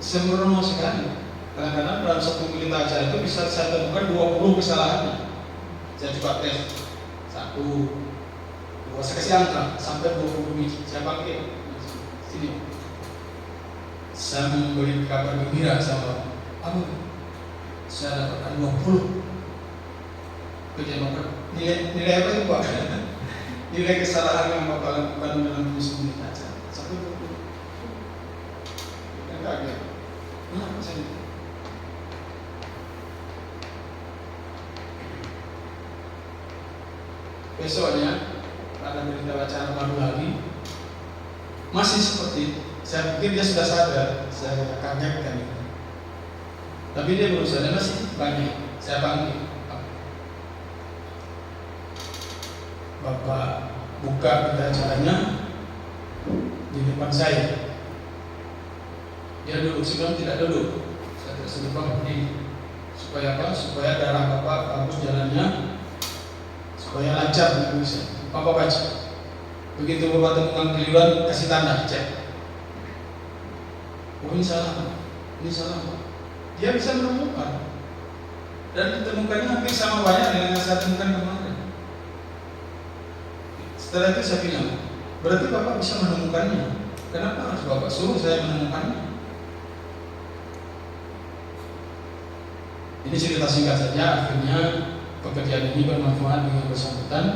sembrono sekali. Kadang-kadang dalam satu kali acara itu bisa saya temukan 20 kesalahan. Saya coba tes 1, 2, saya kasih angka sampai 20 biji. Saya panggil sini. Saya memberi kabar gembira sama apa? Saya dapatkan 20. Nilai apa itu Pak? nilai kesalahan yang Bapak lakukan dalam musim baca. Satu itu. Yang kaget. Kenapa saya? Besoknya ada berita bacaan baru lagi, masih seperti itu. Saya pikir dia sudah sadar, saya kagetkan. Tapi dia berusaha, masih banyak. Saya panggil, Bapak buka berita acaranya di depan saya. Dia duduk, sebelum tidak duduk. Saya tidak sedih berdiri. Supaya apa? Supaya darah Bapak bagus jalannya, supaya lancar bisa. Bapak baca. Begitu Bapak temukan keliruan, kasih tanda, cek. Oh ini salah, ini salah Pak. Dia bisa menemukan. Dan ditemukannya hampir sama banyak dengan yang saya temukan kemarin. Setelah itu saya bilang, berarti Bapak bisa menemukannya. Kenapa harus Bapak suruh saya menemukannya? Ini cerita singkat saja, akhirnya pekerjaan ini bermanfaat dengan bersangkutan.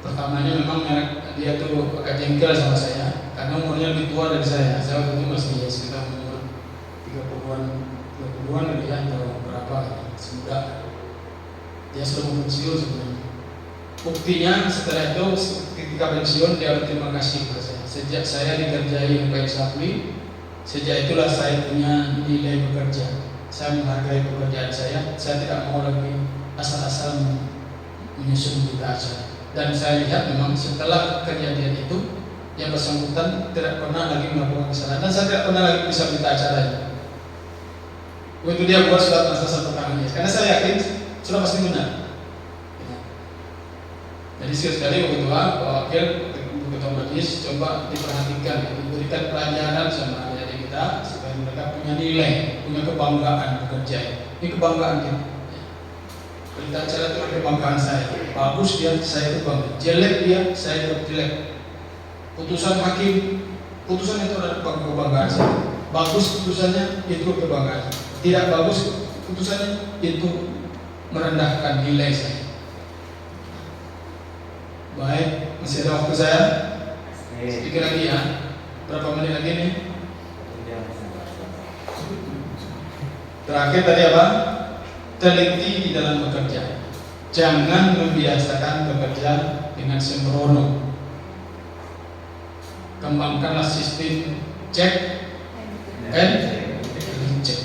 Pertamanya memang dia tuh agak jengkel sama saya karena umurnya lebih tua dari saya. Saya waktu itu masih sekitar umur 30-an lebih ya, atau berapa semudah. Dia sudah mau pensiun sebenarnya. Buktinya setelah itu ketika pensiun dia berterima kasih kepada saya. Sejak saya dikerjai oleh Sapli, sejak itulah saya punya nilai bekerja. Saya menghargai pekerjaan saya tidak mau lagi asal-asal menyusun berita acara. Dan saya lihat memang setelah kejadian itu yang bersangkutan tidak pernah lagi melakukan kesalahan dan saya tidak pernah lagi bisa berita acaranya. Waktu dia buat surat penjelasan pertangaannya, karena saya yakin sudah pasti benar. Jadi sekali begitu Pak Wakil Ketua Majelis coba diperhatikan, diberikan pelajaran sama adik kita supaya mereka punya nilai, punya kebanggaan bekerja. Ini kebanggaan kita. Berita acara itu kebanggaan saya. Bagus dia, saya itu bangga. Jelek dia, saya itu jelek. Putusan hakim, putusan itu adalah kebanggaan saya. Bagus putusannya, itu kebanggaan. Tidak bagus putusannya, itu merendahkan nilai saya. Baik, masih ada waktu saya. Sedikit lagi ya. Berapa menit lagi nih? Terakhir tadi apa? Teliti di dalam bekerja. Jangan membiasakan bekerja dengan sembrono. Kembangkanlah sistem cek and cek.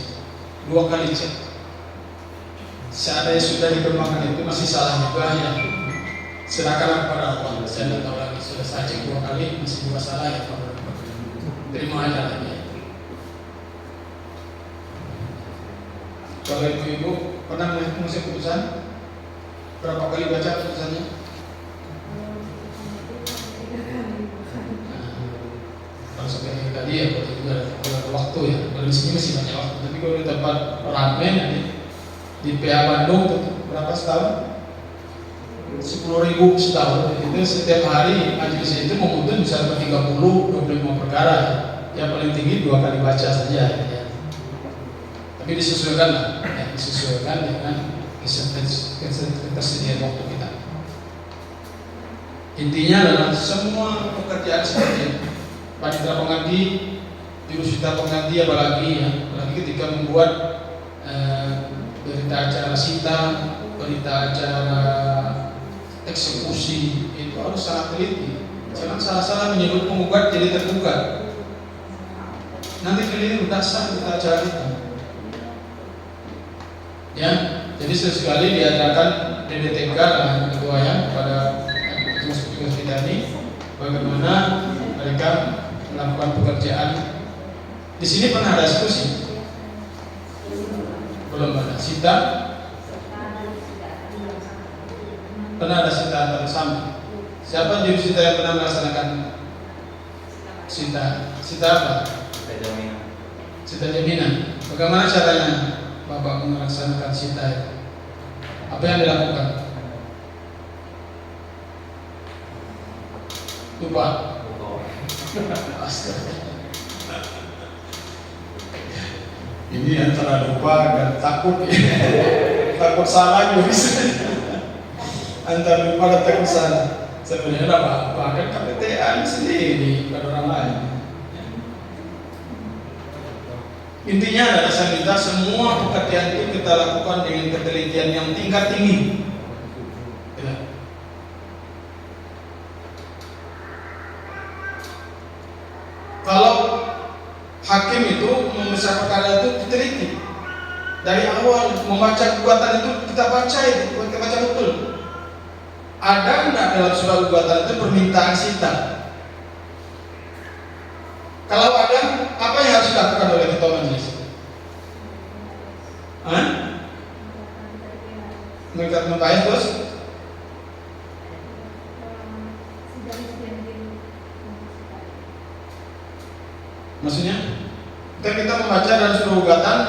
2 kali cek. Seandainya sudah dikembangkan itu masih salah juga ya. Serahkanlah kepada Allah. Saya tidak tahu lagi, sudah saya cek 2 kali masih juga salah ya. Terima aja lagi ya. Kalau ibu-ibu pernah melihat musik putusan? Berapa kali baca putusannya? Kalau seperti tadi ya, kalau ada waktu ya. Kalau di sini masih banyak waktu. Tapi kalau di tempat rame nanti di PA Bandung berapa setahun? 10.000 setahun. Itu setiap hari majelis itu memutus bisa 30-25 perkara. Yang paling tinggi 2 kali baca saja. Ya. Tapi disesuaikan lah, ya, disesuaikan dengan ketersediaan waktu kita. Intinya adalah semua pekerjaan seperti panitia pengganti, jurusita pengganti apalagi ketika membuat berita acara sita, berita acara eksekusi itu harus sangat teliti. Jangan salah-salah menyebut penggugat jadi tergugat. Nanti keliru tak sah berita acara itu. Ya, jadi sesekali diadakan DDTK dan ketuanya kepada petugas kita ini bagaimana mereka melakukan pekerjaan. Di sini pernah ada diskusi? Belum ada. Sita? Pernah ada sita antara sama? Siapa juru sita yang pernah melaksanakan sita? Sita apa? Sita jaminan. Bagaimana caranya Bapak melaksanakan sita itu? Apa yang dilakukan? Lupa. Ini antara lupa dan takut ya. Takut salah juga bisa. Antara lupa dan takut salah. Sebenarnya bahkan KPTA sendiri bukan orang lain. Intinya adalah saya minta semua pekerjaan itu kita lakukan dengan ketelitian yang tingkat tinggi. Ya. Kalau hakim itu memeriksa perkara itu diteliti dari awal, membaca gugatan itu kita baca betul. Ada enggak dalam surat gugatan itu permintaan sita? Kalau ada, apa yang harus dilakukan oleh ketua majelis? Mengikat mempayah terus? Maksudnya, kita membaca dalam surat gugatan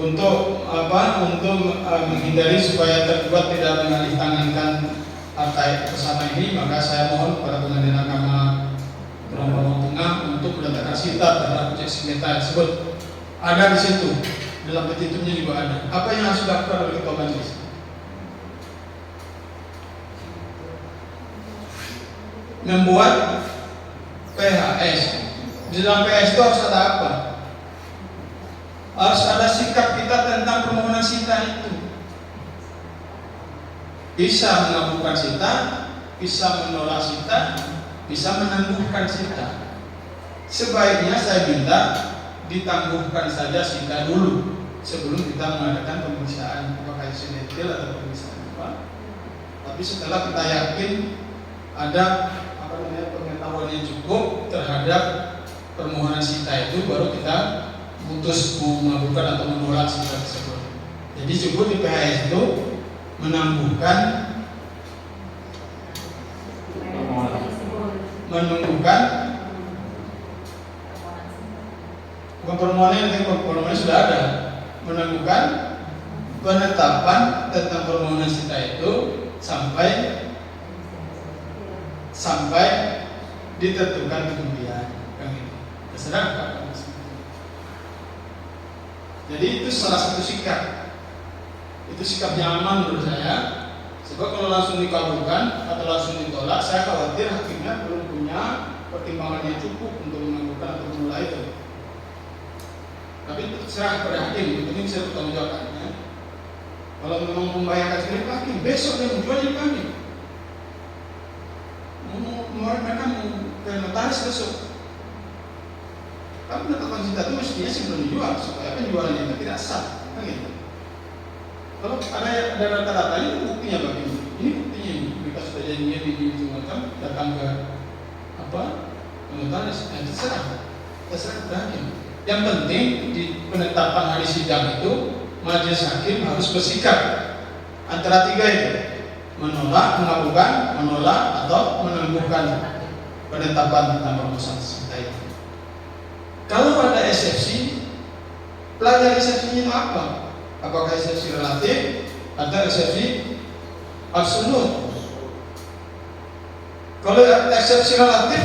untuk apa? Untuk menghindari supaya tergugat tidak mengalih tangankan partai bersama ini, maka saya mohon kepada Pengadilan Agama Lampung Tengah untuk mendatangkan sita terhadap objek sengketa tersebut. Ada di situ, dalam petitumnya juga ada. Apa yang harus dilakukan oleh ketua majelis? Membuat PHS. Di dalam PHS itu harus ada apa? Harus ada sikap kita tentang permohonan sita itu. Bisa mengabulkan sita, bisa menolak sita, bisa menangguhkan sita. Sebaiknya saya minta ditangguhkan saja sita dulu sebelum kita mengadakan pemeriksaan apakah itu detail atau pemeriksaan apa. Tapi setelah kita yakin ada pengetahuan yang cukup terhadap permohonan sita itu, baru kita putus mengabulkan atau menolak sita tersebut. Jadi cukup di PHS itu menangguhkan, menunggukan bukan permohonan yang permohonan sudah ada, menangguhkan penetapan tentang permohonan sita itu sampai ditentukan kemudian. Terserah Pak. Jadi itu salah satu sikap. Itu sikap yang aman menurut saya. Sebab kalau langsung dikabulkan atau langsung ditolak, saya khawatir hakimnya belum punya pertimbangan yang cukup untuk menangguhkan atau menolak itu. Tapi itu terserah kepada hakim, ini bisa bertanggung jawabkannya. Kalau memang membayangkan sendiri hakim, besok dia menjualnya kami. Mereka mau ke notaris besok. Tapi penetapan sita itu mestinya sebelum dijual supaya penjualan itu tidak sah, kan gitu. Kalau ada data-data ini buktinya bagaimana? Ini buktinya ini. Mereka sudah janjian di macam datang ke notaris. Itu terserah hakim. Yang penting di penetapan hari sidang itu majelis hakim harus bersikap antara tiga itu, menolak, mengabulkan, menolak atau menangguhkan penetapan tentang permohonan sita itu. Kalau ada eksepsi, pelajari eksepsinya itu apa? Apakah eksepsi relatif atau eksepsi absolut? Kalau eksepsi relatif,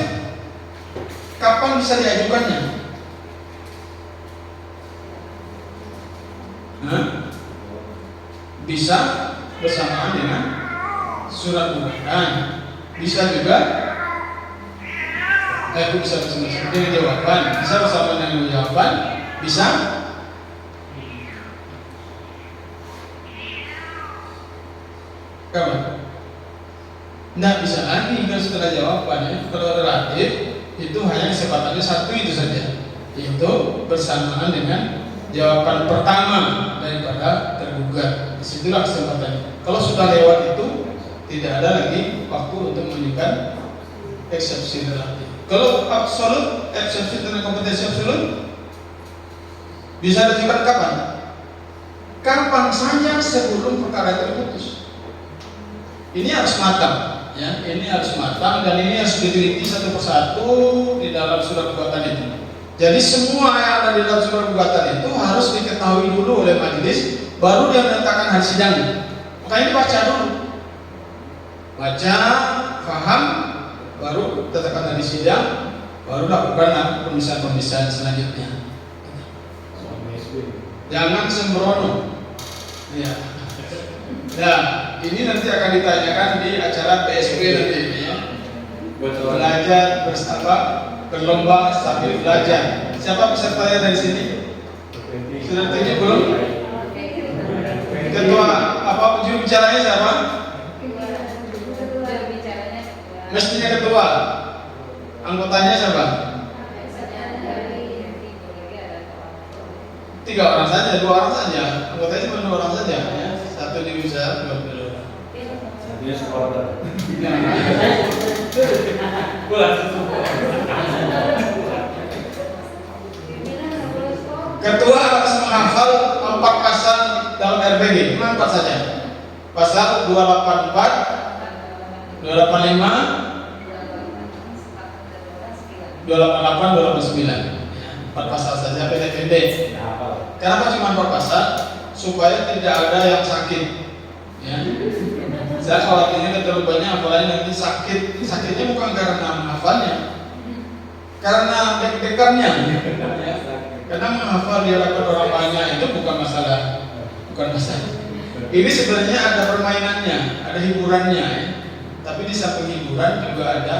kapan bisa diajukannya? Bisa bersamaan dengan surat gugatan. Bisa juga bisa bersama dengan jawaban. Bisa bersamaan dengan jawaban. Bisa kapan? Tidak bisa lagi kan setelah jawaban. Kalau relatif itu hanya kesempatannya satu itu saja, yaitu bersamaan dengan jawaban pertama daripada tergugat. Disitulah kesempatannya. Kalau sudah lewat itu tidak ada lagi waktu untuk menunjukkan eksepsi relatif. Kalau absolut, eksepsi tentang kompetensi absolut bisa diajukan kapan? Kapan saja sebelum perkara itu diputus. Ini harus matang, ya. Ini harus matang dan ini harus diteliti satu persatu di dalam surat gugatan itu. Jadi semua yang ada di dalam surat gugatan itu harus diketahui dulu oleh majelis, baru dia menetapkan hari sidangnya. Makanya dibaca dulu, baca, paham, baru tetapkan hari sidang, baru lakukan pemeriksaan selanjutnya. Jangan sembrono. Ya. Nah, ini nanti akan ditanyakan di acara PSP nanti ya. Betul. Belajar bersama, berlomba sambil belajar. Siapa pesertanya dari sini? Sudah terjadi belum? Ketua apa juru bicaranya siapa? Mestinya ketua. Anggotanya siapa? 3 orang saja, 2 orang saja. Anggotanya cuma 2 orang saja ya. Satu di usaha, 2 di luar. Dia supporter. Ketua harus menghafal 4 pasal dalam RPG. Cuma 4 saja. Pasal 284, 285, 288, 289. 4 pasal saja pendek-pendek. Kenapa cuma 4 pasal? Supaya tidak ada yang sakit. Ya. Saya khawatirnya terlalu banyak, apalagi nanti sakit. Sakitnya bukan karena menghafalnya, karena deg-degannya. Ya. Karena menghafal di hadapan orang banyak itu bukan masalah. Ini sebenarnya ada permainannya, ada hiburannya. Ya. Tapi di samping hiburan juga ada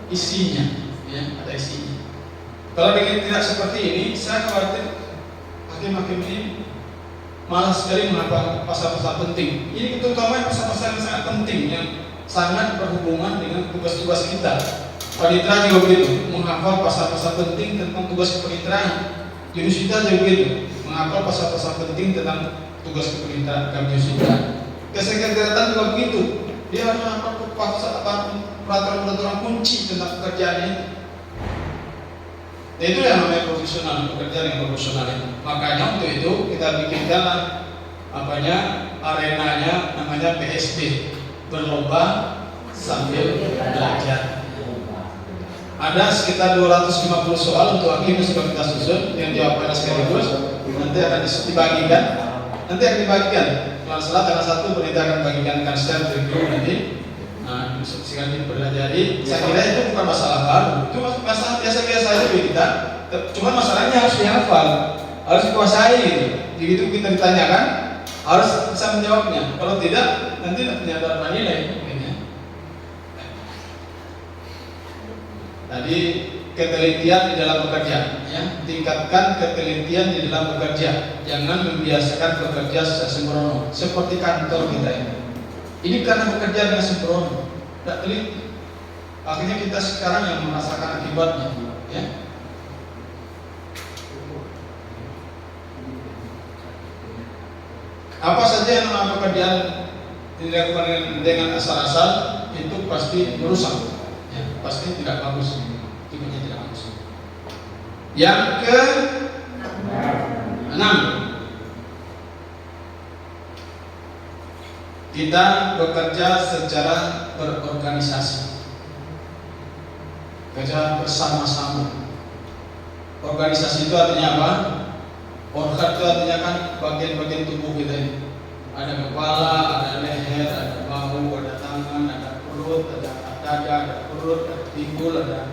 isinya. Ya, ada isinya. Kalau dengan tidak seperti ini, saya khawatir hakim-hakim ini malas sekali menghafal pasal-pasal penting. Ini terutama pasal-pasal yang sangat penting, yang sangat berhubungan dengan tugas-tugas kita. Panitera juga begitu, menghafal pasal-pasal penting tentang tugas kepanitraan. Jurusita juga begitu, menghafal pasal-pasal penting tentang tugas kepanitraan Jurusita. Kesekretariatan juga begitu, dia harus menghafal peraturan-peraturan kunci tentang pekerjaan itu. Nah, itu yang namanya profesional, pekerjaan yang profesional itu. Makanya untuk itu kita bikinkan arenanya namanya PSB, berlomba sambil belajar. Ada sekitar 250 soal untuk hakim yang sudah kita susun, yang jawabannya sekaligus nanti akan dibagikan. Kalau salah tanggal 1 berita akan bagikan secara review nanti. Nah, sekali belajar. Saya kira itu bukan masalah baru, itu masalah biasa-biasa aja bagi kita. Cuma masalahnya harus dihafal, harus dikuasai gitu. Begitu kita ditanyakan, harus bisa menjawabnya. Kalau tidak, nanti tidak dapat nilai. Tadi ketelitian di dalam bekerja, ya. Tingkatkan ketelitian di dalam bekerja. Jangan membiasakan bekerja secara sembrono, seperti kantor kita ini. Ini karena bekerja dengan sembrono, tidak teliti. Akhirnya kita sekarang yang merasakan akibatnya, ya. Apa saja yang namanya pekerjaan dilakukan dengan asal-asal itu pasti merusak, ya, pasti tidak bagus, tipenya tidak bagus. Yang ke-6, kita bekerja secara berorganisasi, kerja bersama-sama. Organisasi itu artinya apa? Organ itu artinya kan bagian-bagian tubuh kita ini. Ada kepala, ada leher, ada bahu, ada tangan, ada perut, ada dada, ada perut, ada pinggul, ada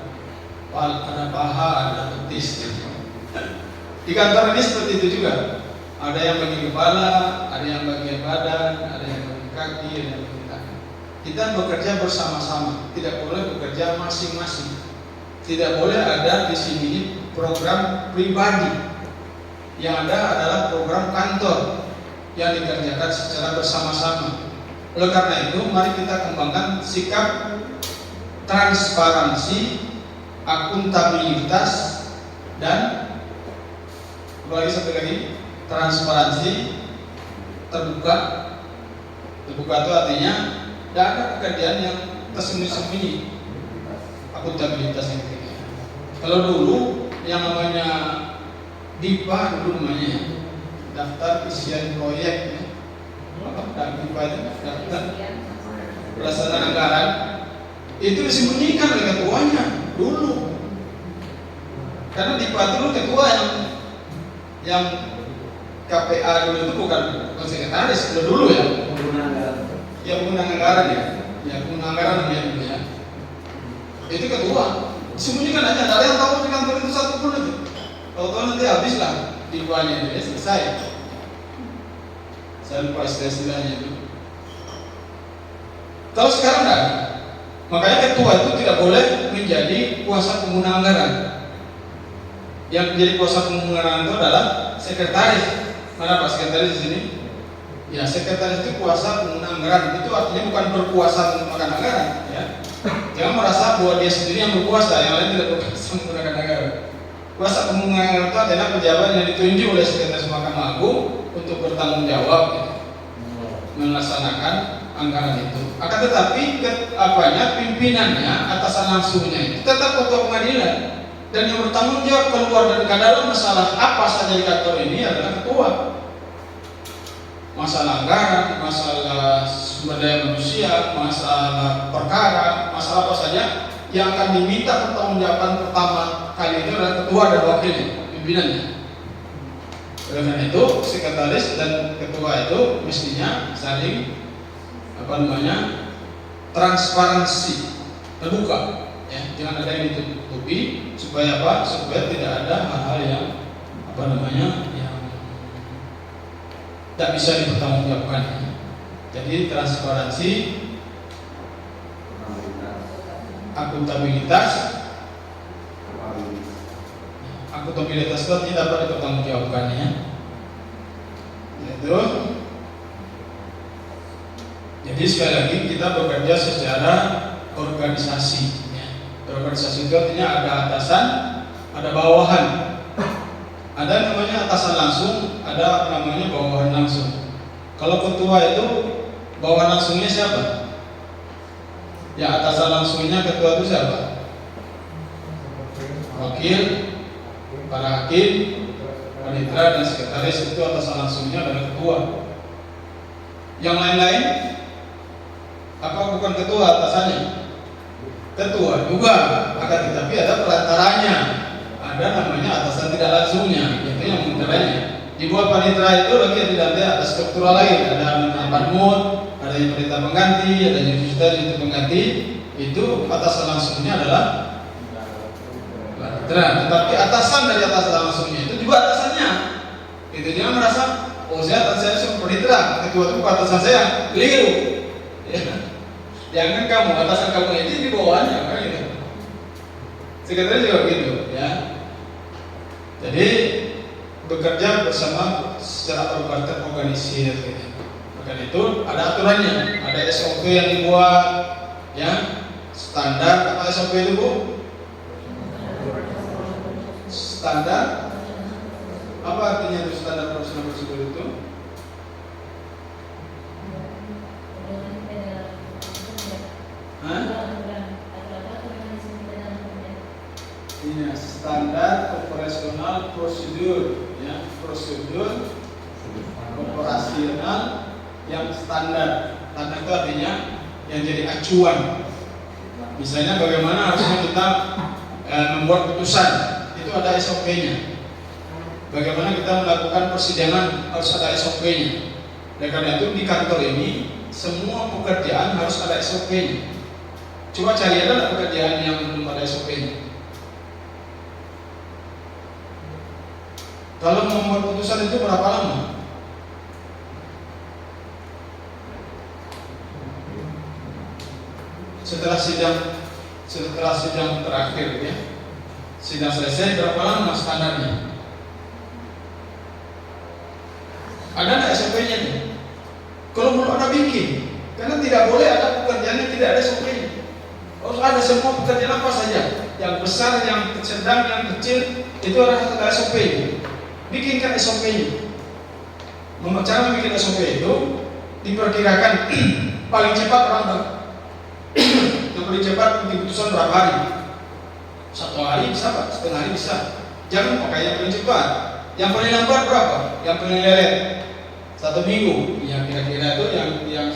paha, ada betis. Di kantor ini seperti itu juga. Ada yang bagian kepala, ada yang bagian badan, ada yang bagian kaki, ada yang bagian tangan. Kita bekerja bersama-sama, tidak boleh bekerja masing-masing. Tidak boleh ada di sini program pribadi. Yang ada adalah program kantor yang dikerjakan secara bersama-sama. Oleh karena itu, mari kita kembangkan sikap transparansi, akuntabilitas, dan satu lagi transparansi, terbuka. Terbuka itu artinya tidak ada pekerjaan yang tersembunyi-sembunyi. Akuntabilitas yang ketiga. Kalau dulu yang namanya DIPA dulu namanya, daftar isian proyek, ya. DIPA itu daftar pelaksanaan anggaran, itu disembunyikan oleh ketuanya dulu. Karena DIPA dulu ketua yang KPA dulu itu bukan sekretaris dulu ya. Ya pengguna anggaran ya. Ya pengguna anggaran namanya dulu ya. Itu ketua. Disembunyikan aja, tidak ada yang tahu di kantor itu satu pun itu. Tahu-tahu nanti habislah DIPA-nya itu ya, selesai. Saya lupa istilahnya itu. Kalau sekarang enggak ada. Makanya ketua itu tidak boleh menjadi kuasa pengguna anggaran. Yang menjadi kuasa pengguna anggaran itu adalah sekretaris. Mana Pak sekretaris di sini? Ya, sekretaris itu kuasa pengguna anggaran. Itu artinya bukan berkuasa menggunakan anggaran, ya. Jangan merasa bahwa dia sendiri yang berkuasa, yang lain tidak berkuasa menggunakan anggaran. Kuasa pengguna anggaran itu adalah pejabat yang ditunjuk oleh sekretaris Mahkamah Agung untuk bertanggung jawab, gitu, melaksanakan anggaran itu. Akan tetapi pimpinannya, atasan langsungnya itu tetap ketua pengadilan, dan yang bertanggung jawab keluar dan ke dalam masalah apa saja di kantor ini adalah ketua. Masalah anggaran, masalah sumber daya manusia, masalah perkara, masalah apa saja yang akan diminta pertanggungjawaban pertama kali itu adalah ketua dan wakilnya, pimpinannya. Oleh karena itu, sekretaris dan ketua itu mestinya saling transparansi, terbuka, ya, jangan ada yang ditutupi supaya apa? Supaya tidak ada hal-hal yang yang tidak bisa dipertanggungjawabkan. Jadi transparansi, akuntabilitas itu tidak dapat dipertanggungjawabkan, ya. Yaitu, jadi sekali lagi kita bekerja secara organisasi, ya. Organisasi itu artinya ada atasan, ada bawahan. Ada namanya atasan langsung, ada namanya bawahan langsung. Kalau ketua itu bawahan langsungnya siapa? Ya, atasan langsungnya ketua itu siapa? Wakil, para hakim, panitera dan sekretaris itu atasan langsungnya adalah ketua. Yang lain-lain apa bukan ketua atasannya? Ketua juga, akan tetapi ada perantaranya. Ada namanya atasan tidak langsungnya, itu yang menteranya. Di bawah panitera itu lagi tidak ada struktural lain, ada panmut, ada yang perintah pengganti, ada yang justice pengganti. Itu atasan langsungnya adalah panitera. Tetapi atasan dari atasan langsungnya itu juga atasannya. Itu jangan merasa, oh saya atasan saya panitera, ketua itu bukan atasan saya, keliru. Ya. Jangan kamu atasan kamu itu di bawahnya, kan gitu. Sekretaris juga gitu, ya. Jadi bekerja bersama secara terorganisir. Maka itu ada aturannya, ada SOP yang dibuat, ya, standar. Apa SOP itu, Bu? Standar. Apa artinya itu standar profesional prosedur itu? Ini standar operasional prosedur, ya, prosedur operasional yang standar. Standar itu artinya yang jadi acuan. Misalnya bagaimana harusnya kita membuat putusan, itu ada SOP-nya. Bagaimana kita melakukan persidangan, harus ada SOP-nya. Dan karena itu di kantor ini semua pekerjaan harus ada SOP-nya. Coba cari ada pekerjaan yang belum ada SOP-nya. Kalau membuat putusan itu berapa lama? Setelah sidang terakhir, ya, sidang selesai berapa lama standarnya? Ada nggak SOP-nya nih? Kalau belum ada bikin, karena tidak boleh ada pekerjaan yang tidak ada SOP-nya. Harus ada semua pekerjaan apa saja, yang besar, yang sedang, yang kecil, itu harus ada SOP-nya. Bikinkan SOP-nya. Cara membuat SOP itu diperkirakan paling cepat berapa? Yang paling cepat keputusan berapa hari? 1 hari bisa, Pak? Setengah hari bisa. Jangan pakai yang paling cepat. Yang paling lambat berapa? Yang paling lelet 1 minggu. Yang kira-kira itu yang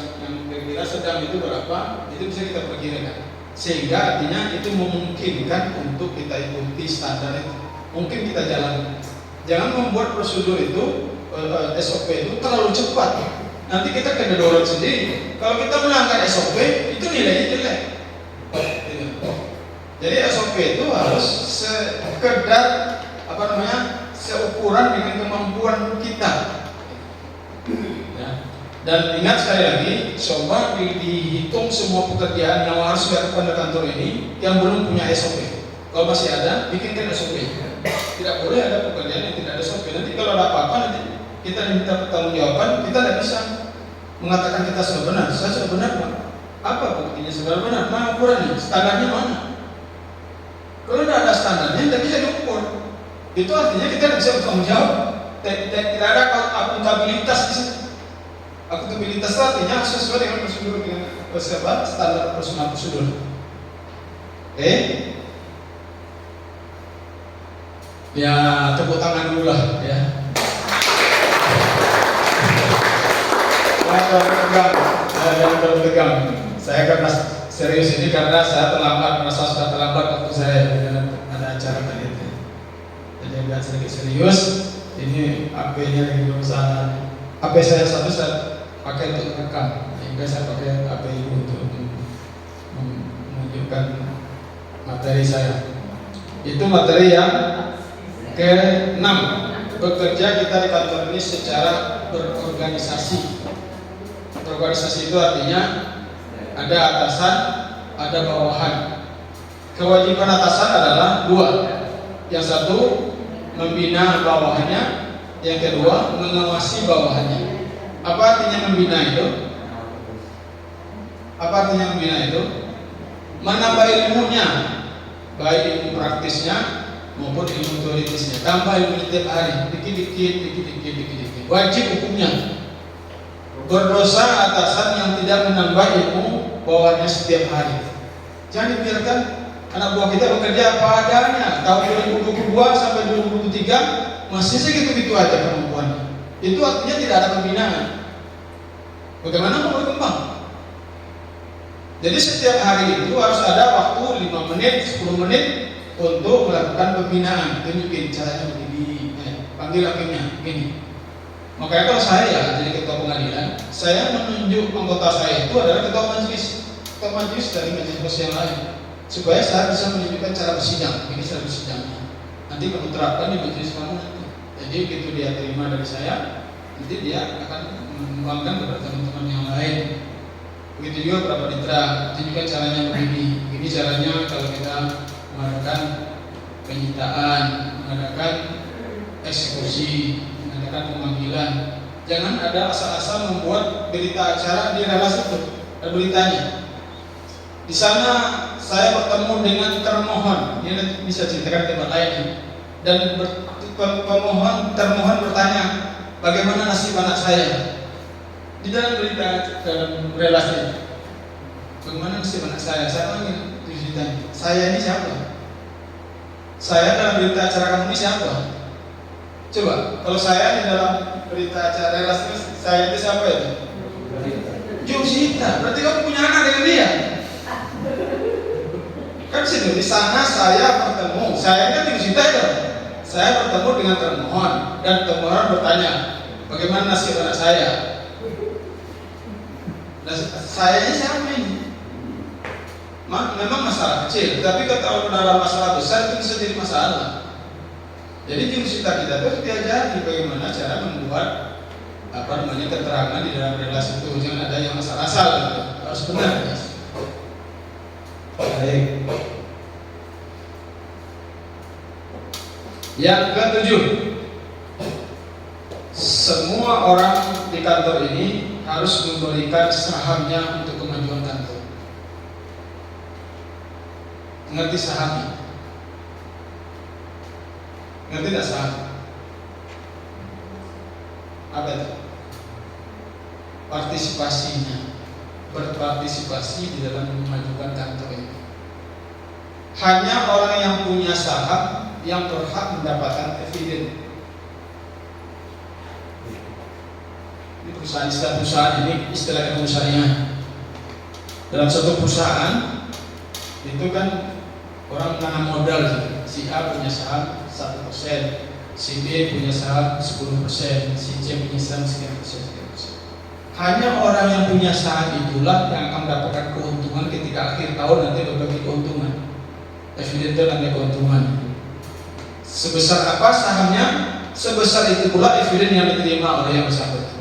kira-kira sedang itu berapa? Itu bisa kita perkirakan. Sehingga artinya itu memungkinkan untuk kita ikuti standar itu. Mungkin kita jalan. Jangan membuat prosedur itu SOP itu terlalu cepat. Nanti kita kena dorong sendiri. Kalau kita melanggar SOP, itu nilainya jelek. Jadi SOP itu harus sekedar seukuran dengan kemampuan kita. Ya. Dan ingat sekali lagi, coba dihitung semua pekerjaan yang harus dilakukan di kantor ini yang belum punya SOP. Kalau masih ada, bikinkan SOP. Tidak boleh ada pekerjaan yang tidak ada SOP. Nanti kalau ada apa-apa, nanti kita diminta pertanggungjawaban, kita tidak bisa mengatakan kita sudah benar. Saya sudah benar, Pak. Apa buktinya sudah benar? Mana ukurannya? Standarnya mana? Kalau tidak ada standarnya, tidak bisa diukur. Itu artinya kita tidak bisa bertanggung jawab. Tidak ada akuntabilitas di situ. Akuntabilitas itu artinya sesuai dengan prosedur, dengan standar prosedur. Oke? Ya, tepuk tangan dulu lah ya. Jangan terlalu tegang. Saya karena serius ini karena saya terlambat, merasa sudah terlambat waktu saya ada acara tadi itu. Jadi agak sedikit serius. Ini HP-nya lagi berusaha. HP saya satu saya pakai untuk rekam, sehingga saya pakai HP ini untuk menunjukkan materi saya. Itu materi yang ke-6. Bekerja kita di kantor ini secara berorganisasi. Berorganisasi itu artinya ada atasan, ada bawahan. Kewajiban atasan adalah 2. Yang satu membina bawahannya, yang kedua mengawasi bawahannya. Apa artinya membina itu? Apa artinya membina itu? Menambah ilmunya, baik ilmu praktisnya maupun ilmu teoritisnya. Tambah ilmu setiap hari, dikit-dikit. Wajib hukumnya. Berdosa atasan yang tidak menambah ilmu bawahannya setiap hari. Jangan dibiarkan anak buah kita bekerja apa adanya. Tahun 2022 sampai 2023 masih segitu-gitu aja kemampuannya. Itu artinya tidak ada pembinaan. Bagaimana mau berkembang? Jadi setiap hari itu harus ada waktu 5 menit, 10 menit untuk melakukan pembinaan. Tunjukin caranya begini, panggil hakimnya begini. Makanya kalau saya jadi ketua pengadilan, saya menunjuk anggota saya itu adalah ketua majelis dari majelis yang lain, supaya saya bisa menunjukkan cara bersidang. Ini cara bersidangnya. Nanti kamu terapkan di majelis kamu nanti. Jadi begitu dia terima dari saya, nanti dia akan mengembangkan kepada teman-teman yang lain. Begitu juga berapa diterang, tunjukkan caranya begini. Ini caranya kalau kita mengadakan penyitaan, mengadakan eksekusi, mengadakan pemanggilan. Jangan ada asal-asal membuat berita acara di relasi itu, beritanya. Di sana saya bertemu dengan termohon, ini bisa ceritakan tempat lain. Dan termohon bertanya, bagaimana nasib anak saya? Di dalam berita, dalam relasi, bagaimana nasib anak saya? Saya panggil ditanya, saya ini siapa? Saya dalam berita acara kamu ini siapa? Coba, kalau saya di dalam berita acara relasi, saya itu siapa itu? Josita, berarti kamu punya anak dengan dia? Kan sini di sana saya bertemu, saya kan Josita itu. Saya bertemu dengan termohon dan termohon bertanya, bagaimana nasib anak saya? Saya ini siapa ini? Memang masalah kecil, tapi kalau dalam masalah besar itu bisa jadi masalah. Jadi jurusita kita itu diajari bagaimana cara membuat keterangan di dalam relasi itu. Jangan ada yang asal-asal, harus benar. Baik. Yang ke-7, semua orang di kantor ini harus memberikan sahamnya untuk kemajuan kantor. Ngerti sahamnya? Ngerti tidak saham? Apa itu? Partisipasinya, berpartisipasi di dalam memajukan kantor ini. Hanya orang yang punya saham yang berhak mendapatkan dividen. Ini perusahaan ini istilah perusahaannya. Dalam suatu perusahaan itu kan orang menanam modal, si A punya saham 1%, si B punya saham 10%, si C punya saham sekian persen. Hanya orang yang punya saham itulah yang akan mendapatkan keuntungan ketika akhir tahun nanti berbagi keuntungan. Dividen itu namanya keuntungan. Sebesar apa sahamnya, sebesar itu pula dividen yang diterima oleh yang bersangkutan.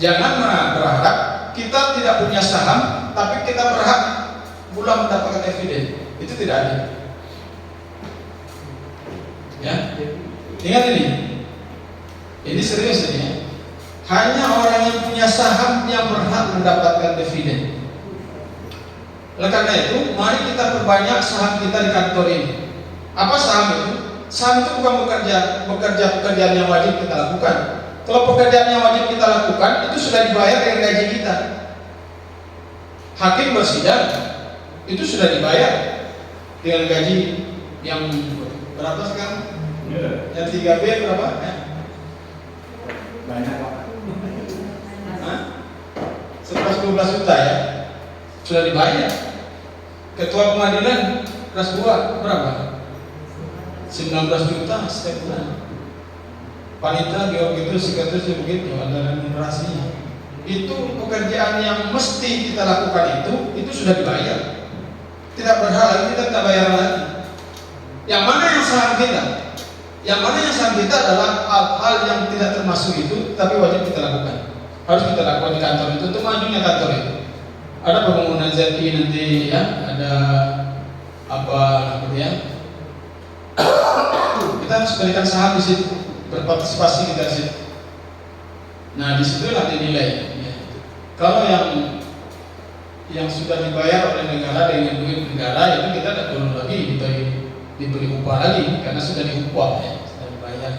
Jangan berharap kita tidak punya saham, tapi kita berhak pula mendapatkan dividen. Itu tidak adil. Ya, ingat ini. Ini serius ini ya. Hanya orang yang punya saham yang berhak mendapatkan dividen. Oleh karena itu, mari kita perbanyak saham kita di kantor ini. Apa saham itu? Saham itu bukan pekerjaan yang wajib kita lakukan. Kalau pekerjaan yang wajib kita lakukan, itu sudah dibayar dengan gaji kita. Hakim bersidang, itu sudah dibayar dengan gaji yang berapa sekarang? Yang 3B berapa? Banyak Pak. 11-12 juta ya, sudah dibayar. Ketua pengadilan kelas 2 berapa? 19 juta setiap bulan. Panitera juga begitu, sekretaris juga begitu, ada remunerasinya. Itu pekerjaan yang mesti kita lakukan, itu sudah dibayar. Tidak berhak lagi, kita tidak bayar lagi. Yang mana yang saham kita? Yang mana yang saham kita adalah hal-hal yang tidak termasuk itu, tapi wajib kita lakukan. Harus kita lakukan di kantor itu untuk majunya kantor itu. Ada pembangunan ZI nanti ya, ada apa namanya ya. Kita harus berikan saham di situ, berpartisipasi kita di situ. Nah, di situlah dinilai. Ya. Kalau yang sudah dibayar oleh negara dengan duit negara, itu kita tidak perlu lagi diberi upah lagi karena sudah diupah ya, sudah dibayar.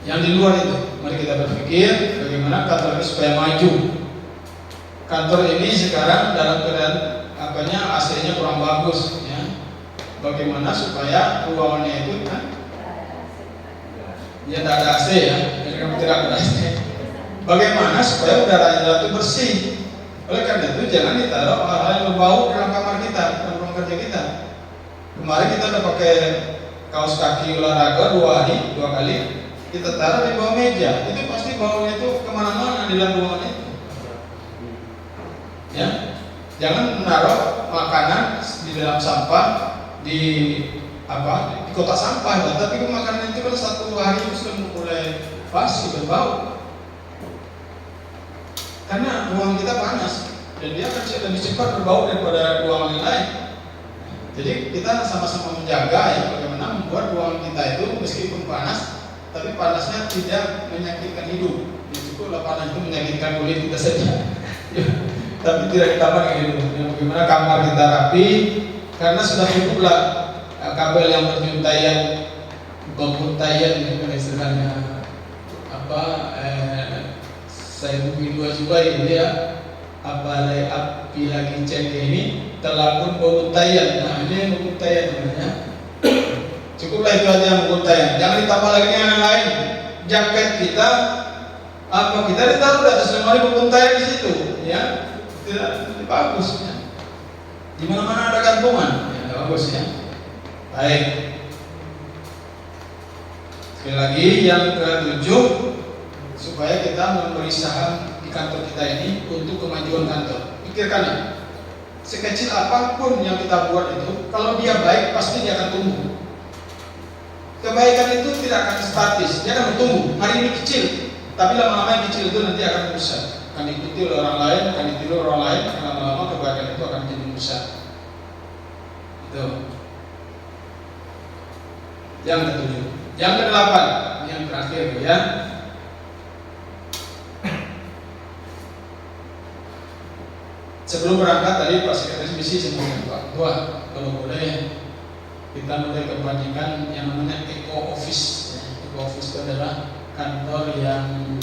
Yang di luar itu, mari kita berpikir bagaimana kantor ini supaya maju. Kantor ini sekarang dalam keadaan AC-nya kurang bagus ya. Bagaimana supaya ruangannya itu ya tidak ada AC ya, tidak ada AC. Bagaimana supaya udara itu bersih? Oleh karena itu jangan ditaruh hal-hal yang berbau dalam kamar kita, dalam ruang kerja kita. Kemarin kita udah pakai kaos kaki olahraga 2 kali, kita taruh di bawah meja. Itu pasti baunya itu kemana-mana di dalam ruangan itu. Ya, jangan menaruh makanan di dalam sampah di kotak sampah, tapi makanan itu kan 1 hari itu sudah mulai basi berbau. Karena ruang kita panas dan dia akan lebih cepat berbau daripada ruangan yang lain. Jadi kita sama-sama menjaga ya bagaimana membuat ruangan kita itu meskipun panas, tapi panasnya tidak menyakitkan hidup. Ya, cukuplah panas itu menyakitkan kulit kita saja. Tapi tidak ditambah dengan hidup. Ya, bagaimana kamar kita rapi, karena sudah cukuplah kabel yang berjuntaian, berbuntayan itu kan istilahnya saya bumi 2 juga ini ya, apalagi api lagi cek ini terlapun berbuntayan. Nah ini yang berbuntayan namanya. Cukuplah itu aja yang berbuntayan, jangan ditambah lagi yang lain. Jaket kita kita ditaruh di atas lemari berbuntayan di situ ya, tidak bagus ya. Di mana-mana ada gantungan ya, tidak bagus ya. Baik, sekali lagi yang ke-7, supaya kita memberi saham di kantor kita ini untuk kemajuan kantor. Pikirkan ya, sekecil apapun yang kita buat itu, kalau dia baik pasti dia akan tumbuh. Kebaikan itu tidak akan statis, dia akan bertumbuh. Hari ini kecil, tapi lama-lama yang kecil itu nanti akan besar. Akan diikuti oleh orang lain, akan ditiru orang lain, lama-lama kebaikan itu akan menjadi besar. Itu. Yang ke-7. Yang ke-8, yang terakhir ya. Sebelum berangkat tadi Pak Sekretaris Misi sebelumnya Pak Ketua, kalau boleh kita mulai kebanyakan yang namanya eco office. Eco office itu adalah kantor yang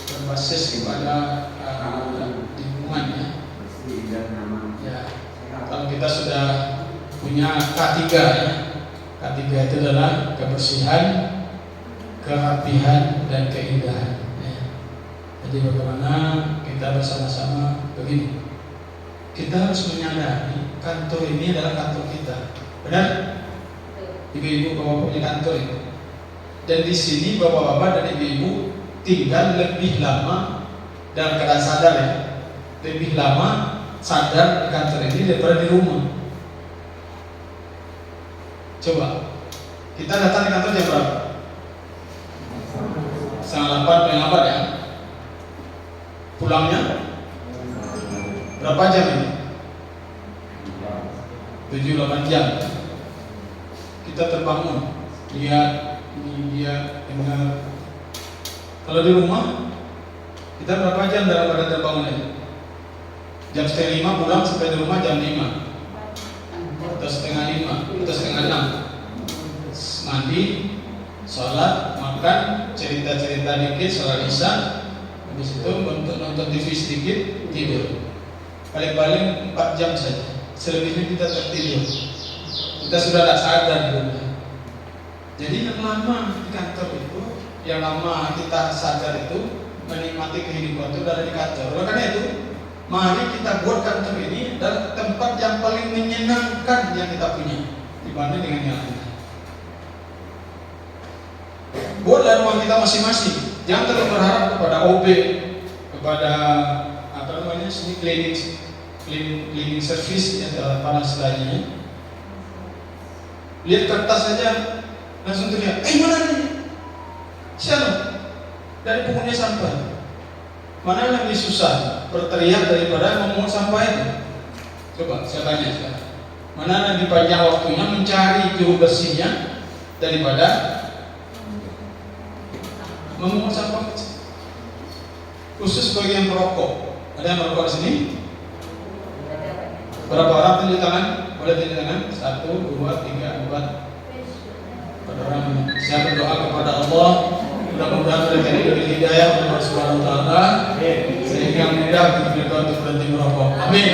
berbasis kepada lingkungan ya. Ya. Kalau kita sudah punya K3 ya. K3 itu adalah kebersihan, kerapihan dan keindahan. Ya. Jadi bagaimana kita bersama-sama begini. Kita harus menyadari kantor ini adalah kantor kita, benar? Ibu-ibu, bapak punya kantor itu, dan di sini bapak-bapak dan ibu-ibu tinggal lebih lama dalam keadaan sadar ya, lebih lama sadar di kantor ini daripada di rumah. Coba kita datang di kantor jam berapa? 7:30 paling lambat ya. pulangnya berapa jam ini? 7-8 jam. Kita terbangun, lihat ini dia, dengar. Kalau di rumah kita berapa jam dalam keadaan terbangun ini? Jam 4:30 pulang sampai di rumah jam 5 atau setengah 5 atau setengah 6. Mandi, sholat, makan, cerita-cerita dikit, sholat isya. Habis itu nonton TV sedikit, tidur. Paling-paling 4 jam saja. Selebihnya kita tertidur. Kita sudah tak sadar dulu. Jadi yang lama di kantor itu, yang lama kita sadar itu menikmati kehidupan itu dari kantor. Oleh karena itu, mari kita buat kantor ini dan tempat yang paling menyenangkan yang kita punya dibanding dengan yang lain. Buatlah ruang kita masing-masing. Jangan terlalu berharap kepada OB, kepada apa namanya sini cleaning service ya pada istilahnya. Lihat kertas saja langsung teriak, mana nih? Siapa? Dari punggungnya sampah. Mana yang lebih susah berteriak daripada memungut sampah itu? Coba saya tanya sekarang. Mana yang lebih panjang waktunya mencari juru bersihnya daripada memungut sampah kecil? Khusus bagi yang merokok. Ada yang merokok di sini? Berapa orang tunjuk tangan? Boleh tunjuk tangan? 1, 2, 3, 4. Pada orang saya berdoa kepada Allah, mudah-mudahan mereka diberi hidayah oleh Allah Subhanahu wa taala sehingga mudah bagi mereka untuk berhenti merokok. Amin.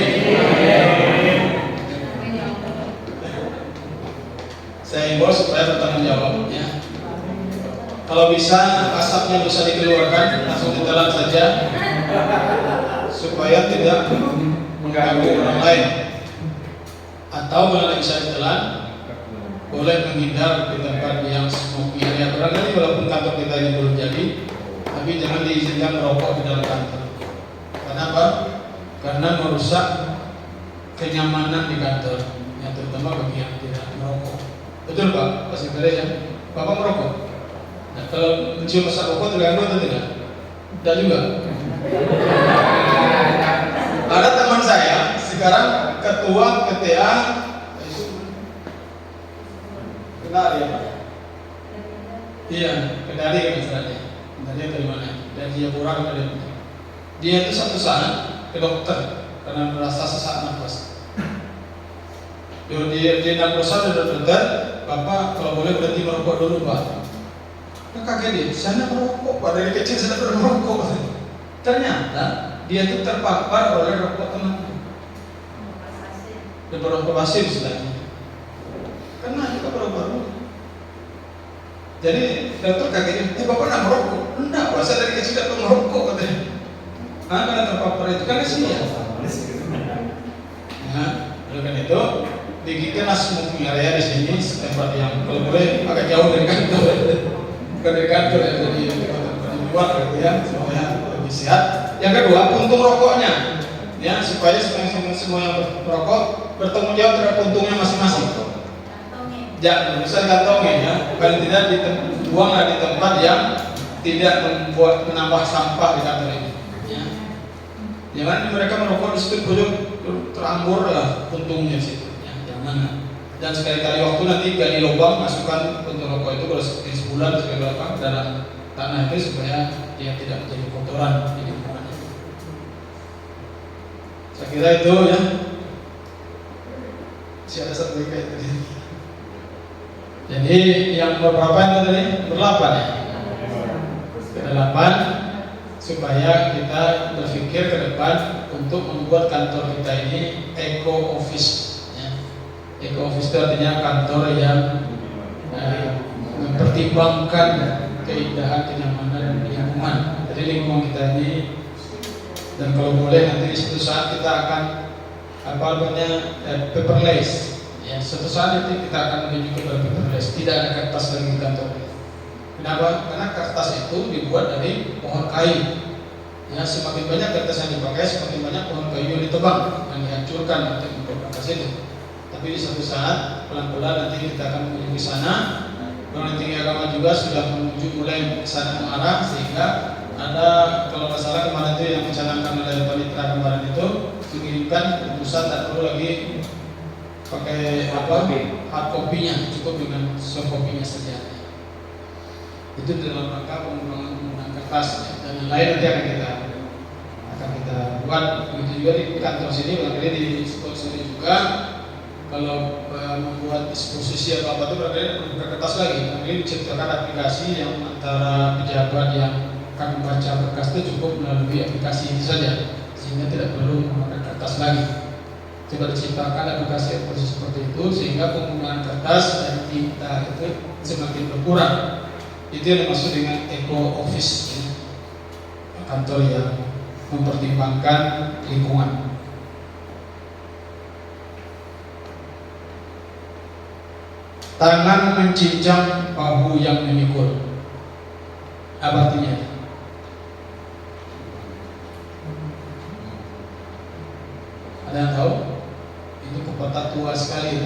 Saya himbau supaya bertanggung jawab ya. Kalau bisa asapnya bisa dikeluarkan, langsung ditelan saja supaya tidak mengganggu orang lain. Atau kalau bisa ditelan, boleh menghindar di tempat yang smoky area. Barangkali walaupun kantor kita ini belum jadi, tapi jangan diizinkan merokok di dalam kantor. Kenapa? Karena merusak kenyamanan di kantor, yang terutama bagi yang tidak merokok. Betul Pak, Pak Sekretari ya? Bapak merokok? Nah, kalau mencium asap rokok terganggu atau tidak? Tidak juga. Ada teman saya sekarang ketua KTA Kendari ya Pak? Iya, Kendari kan misalnya. Kendari dari mana? Dari Jayapura ke Kendari. Dia itu satu saat ke dokter karena merasa sesak nafas. Dia nak berusaha dari dokter, Bapak kalau boleh berhenti merokok dulu Pak. Nah, kaget dia, saya merokok Pak, dari kecil saya pernah merokok. Ternyata dia itu terpapar oleh rokok temannya. Dan rokok pasif istilahnya. Karena juga baru-baru. Jadi dokter kaget, Bapak nak merokok? Enggak, Pak, saya dari kecil tidak pernah merokok katanya. Karena terpapar itu kan kasihan. Nah, oleh karena itu bikinkan smoking area di sini tempat yang kalau boleh agak jauh dari kantor, bukan dari kantor ya, jadi di luar gitu ya, supaya lebih sehat. Yang kedua, puntung rokoknya, ya supaya semua yang merokok bertanggung jawab terhadap puntungnya masing-masing. Jangan bisa dikantongin ya, paling tidak dibuanglah di tempat yang tidak membuat menambah sampah di kantor ini. Ya. Jangan mereka merokok di situ pojok terambur lah puntungnya situ. Ya, jangan. Dan sekali-kali waktu nanti gali lubang, masukkan puntung rokok itu kalau sebulan sekali berapa dalam tanah itu supaya dia tidak menjadi kotoran di lingkungannya. Saya kira itu ya. Siapa satu kayak tadi. Jadi yang berapa itu tadi? Berlapan ya? Berdelapan supaya kita berpikir ke depan untuk membuat kantor kita ini eco office ya. Eco office itu artinya kantor yang mempertimbangkan keindahan, kenyamanan lingkungan. Jadi lingkungan kita ini, dan kalau boleh nanti suatu saat kita akan paperless. Ya, suatu saat nanti kita akan menuju ke paperless, tidak ada kertas lagi di kantor. Kenapa? Karena kertas itu dibuat dari pohon kayu. Ya, semakin banyak kertas yang dipakai, semakin banyak pohon kayu yang ditebang, yang dihancurkan untuk membuat kertas itu. Tapi di suatu saat pelan-pelan nanti kita akan menuju ke sana. Perguruan Tinggi Agama juga sudah menuju mulai ke sana mengarah, sehingga ada kalau nggak salah kemarin itu yang dicanangkan oleh panitera kemarin itu mengirimkan putusan tak perlu lagi pakai hard copy-nya, cukup dengan soft copy-nya saja. Itu dalam rangka penggunaan kertas dan yang lain nanti akan kita buat. Begitu juga di kantor sini, barangkali di store sini juga kalau membuat disposisi atau apa itu barangkali perlu kertas lagi. Barangkali diciptakan aplikasi yang antara pejabat yang akan membaca berkas itu cukup melalui aplikasi ini saja, sehingga tidak perlu menggunakan kertas lagi. Coba diciptakan aplikasi seperti itu sehingga penggunaan kertas dan tinta itu semakin berkurang. Itu yang dimaksud dengan eco office, ya. Kantor yang mempertimbangkan lingkungan. Tangan mencincang bahu yang memikul. Apa artinya? Ada yang tahu? Itu pepatah tua sekali ya.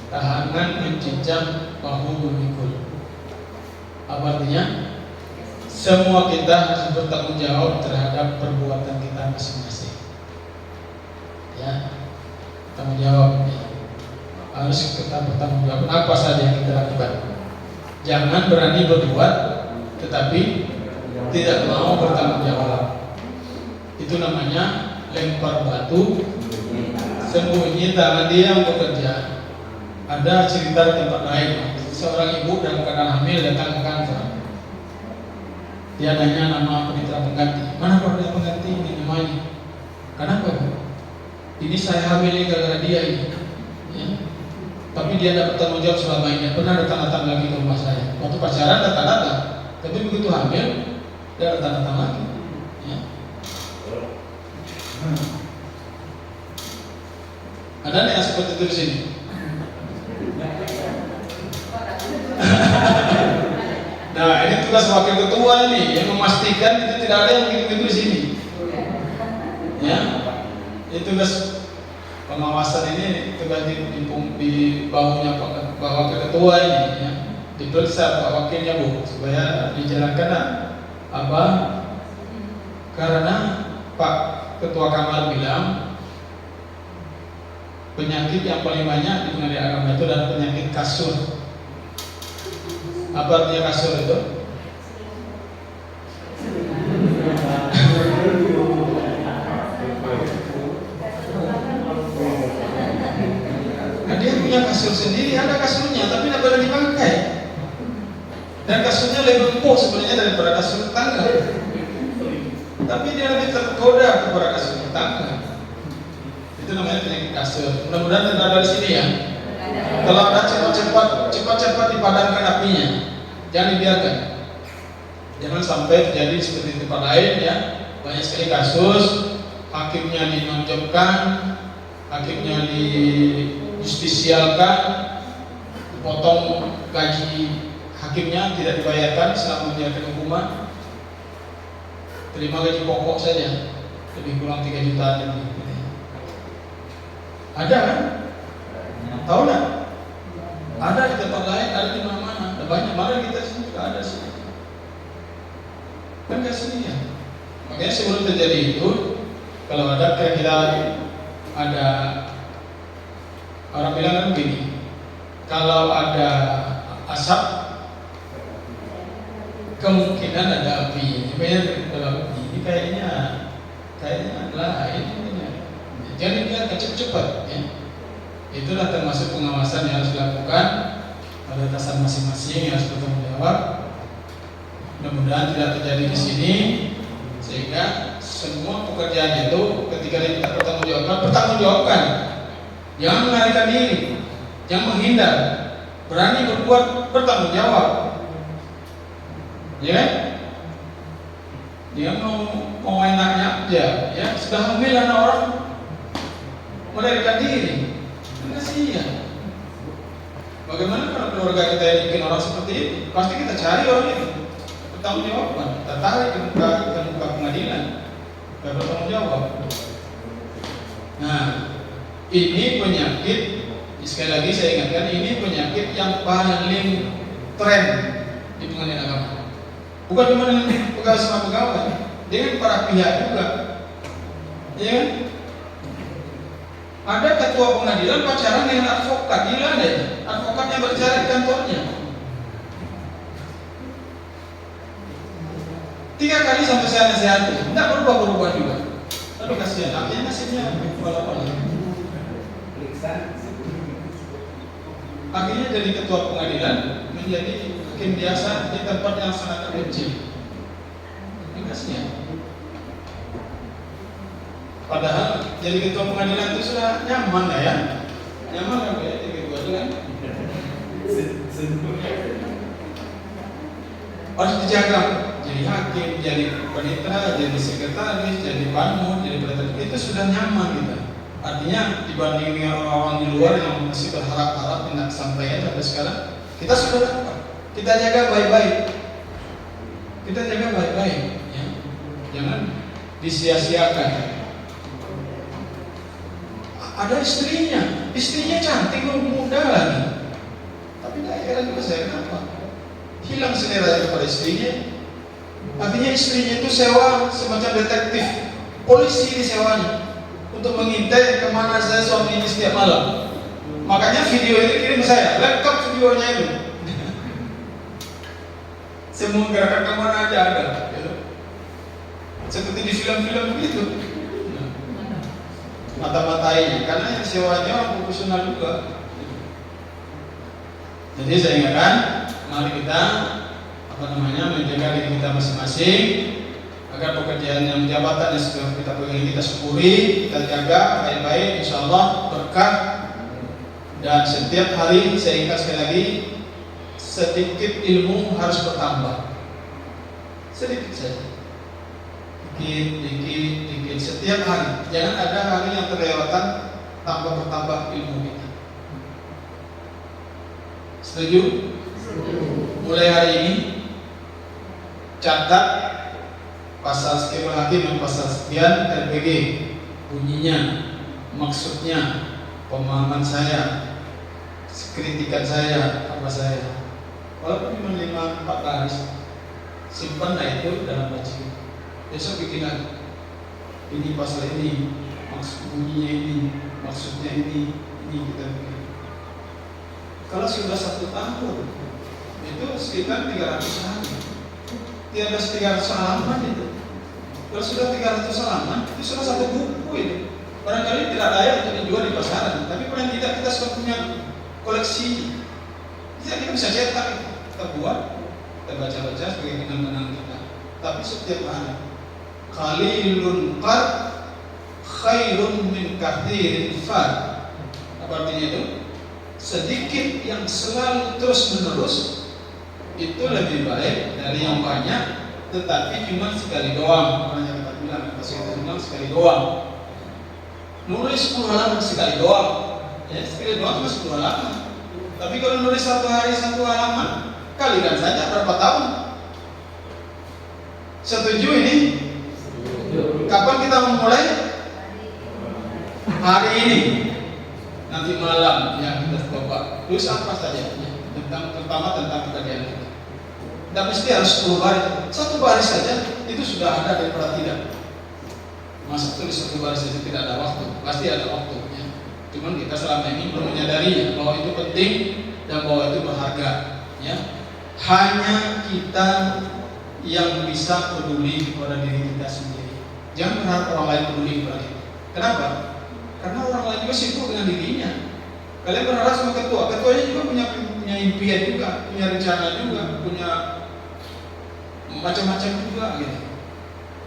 Tangan mencincang bahu memikul. Apa artinya? Semua kita harus bertanggung jawab terhadap perbuatan kita masing-masing. Ya, tanggung jawab. Ya. Harus kita bertanggung jawab apa saja yang kita lakukan. Jangan berani berbuat tetapi tidak mau bertanggung jawab. Itu namanya lempar batu sembunyi tangan dia yang bekerja. Ada cerita di tempat lain, seorang ibu dalam keadaan hamil datang ke kantor. Dia nanya nama panitera pengganti. Mana panitera pengganti ini namanya? Kenapa? Ini saya hamil ini gara-gara dia ini. Ya. Tapi dia tidak bertanggung jawab selama ini. Pernah datang-datang lagi ke rumah saya. Waktu pacaran datang-datang, tapi begitu hamil dia datang-datang lagi. Ya. Ada yang seperti itu di sini? Nah, ini tugas wakil ketua ini yang memastikan itu tidak ada yang begitu di sini. Ya, ini tugas pengawasan ini, tugas di bahunya Pak Wakil Ketua ini. Ya. Diperiksa Pak Wakilnya Bu supaya dijalankan apa? Karena Pak Ketua Kamar bilang penyakit yang paling banyak di pengadilan agama itu adalah penyakit kasur. Apa artinya kasur itu? Nah, dia punya kasur sendiri, ada kasurnya, tapi tidak boleh dipakai. Dan kasurnya lebih empuk sebenarnya daripada kasur tetangga. Tapi dia lebih tergoda kepada kasur tetangga. Itu namanya penyakit kasur. Mudah-mudahan tidak ada di sini ya. Kalau ada cepat-cepat dipadamkan apinya. Jangan dibiarkan. Jangan sampai terjadi seperti di tempat lain ya. Banyak sekali kasus, hakimnya dinonjolkan, hakimnya dijustisialkan, potong gaji hakimnya tidak dibayarkan selama menjalankan hukuman. Terima gaji pokok saja, lebih kurang 3 juta lebih. Ada kan? Tahu nggak? Ada di tempat lain, ada di mana-mana. Ada banyak, mana kita sini juga ada sih. Kan kasihan. Makanya sebelum terjadi itu, kalau ada kira-kira ada orang bilang kan begini, kalau ada asap, kemungkinan ada api. Kalau ini kayaknya lain. Jangan biarkan cepat-cepat. Ya. Itulah termasuk pengawasan yang harus dilakukan pada atasan masing-masing yang harus bertanggung jawab. Mudah-mudahan tidak terjadi di sini, sehingga semua pekerjaan itu ketika kita bertanggung jawabkan. Jangan melarikan diri, jangan menghindar, berani berbuat, bertanggung jawab. Ya, dia mau enaknya aja, ya sudah hamil anak orang melarikan diri. Kasihan. Bagaimana kalau keluarga kita yang bikin orang seperti itu? Pasti kita cari orang itu bertanggung jawab, kita tarik ke muka pengadilan, kita bertanggung jawab. Nah, ini penyakit. Sekali lagi saya ingatkan, ini penyakit yang paling tren di pengadilan agama. Bukan cuma dengan pegawai sama pegawai, dengan para pihak juga. Ya kan? Ada ketua pengadilan pacaran dengan advokat, gila deh. Advokat yang berbicara di kantornya 3 kali sampai saya nasihati, tidak berubah juga. Aduh kasihan, akhirnya nasibnya bola-bola. Akhirnya jadi ketua pengadilan, menjadi hakim biasa di tempat yang sangat terpencil. Kasihan. Padahal jadi ketua pengadilan itu sudah nyaman lah ya, nyaman kan ya jadi ketua itu kan. Harus dijaga, jadi hakim, jadi panitera, jadi sekretaris, jadi panmu, jadi pendeta, itu sudah nyaman kita. Artinya dibanding dengan orang-orang di luar yang masih berharap-harap tidak sampai sampai sekarang, kita sudah dapat. Kita jaga baik-baik, kita jaga baik-baik, ya. Jangan disia-siakan. Ada istrinya cantik, muda lagi, tapi tidak heran juga saya kenapa hilang selera kepada istrinya. Artinya istrinya itu sewa semacam detektif, polisi disewanya untuk mengintai kemana saya suami ini setiap malam. Makanya video itu kirim saya, lengkap videonya itu. Semua gerakan kemana aja ada, gitu. Seperti di film-film begitu. Mata-matainya, karena yang sewanya orang profesional juga. Jadi saya ingatkan, mari kita menjaga diri kita masing-masing agar pekerjaan yang jabatan yang sudah kita pegang kita syukuri, kita jaga baik-baik, insya Allah berkah. Dan setiap hari saya ingat sekali lagi, sedikit ilmu harus bertambah, sedikit saja, dikit setiap hari. Jangan ada hari yang terlewatkan tanpa bertambah ilmu kita. Setuju? Mulai hari ini catat pasal sekian hakim dan pasal sekian RPG, bunyinya, maksudnya, pemahaman saya, kritikan saya, apa saya. Walaupun cuma 5-4 baris, simpanlah itu dalam bacaan. Besok bikin lagi. Ini pasal ini, maksud bunyinya ini, maksudnya ini kita bikin. Kalau sudah 1 tahun, itu sekitar 300 halaman. 300 halaman itu. Kalau sudah 300 halaman, itu sudah 1 buku itu. Barangkali tidak layak untuk dijual di pasaran, tapi paling tidak kita sudah punya koleksi. Kita bisa cetak, kita buat, kita baca-baca sebagai kenang-kenang kita. Tapi setiap hari, qalilun qad khairun min kathirin fad. Apa artinya itu? Sedikit yang selalu terus menerus itu lebih baik dari yang banyak tetapi cuma sekali doang. Makanya kita bilang cuma sekali doang. Nulis 10 halaman sekali doang, ya sekali doang cuma 10 halaman. Tapi kalau nulis 1 hari 1 halaman, kalikan saja berapa tahun. Setuju ini? Kapan kita memulai? Hari ini. Nanti malam ya kita coba tulis apa saja ya, terutama tentang pekerjaan kita. Tidak mesti harus 10 baris, 1 baris saja itu sudah ada daripada tidak. Masa tulis 1 baris saja tidak ada waktu, pasti ada waktunya. Cuman kita selama ini belum menyadarinya bahwa itu penting dan bahwa itu berharga. Ya, hanya kita yang bisa peduli kepada diri kita sendiri. Jangan berharap orang lain peduli kepada kita. Kenapa? Karena orang lain juga sibuk dengan dirinya. Kalian berharap sama ketuanya juga punya impian juga, punya rencana juga, punya macam-macam juga gitu.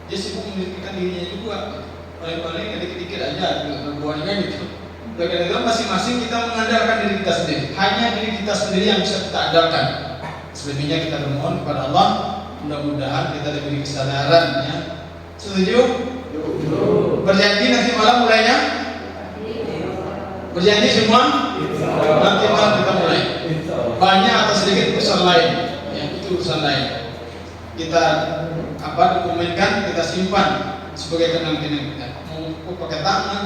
Dia sibuk memikirkan dirinya juga. Paling-paling dikit-dikit aja berbuatnya gitu. Kadang-kadang masing-masing kita mengandalkan diri kita sendiri. Hanya diri kita sendiri yang bisa kita andalkan. Selebihnya kita bermohon kepada Allah. Mudah-mudahan kita diberi kesadaran ya. Setuju? Berjanji nanti malam mulainya? Berjanji semua? Nanti malam kita mulai. Banyak atau sedikit urusan lain, ya, itu urusan lain. Kita dokumenkan, kita simpan sebagai kenang-kenang kita. Mau pakai tangan,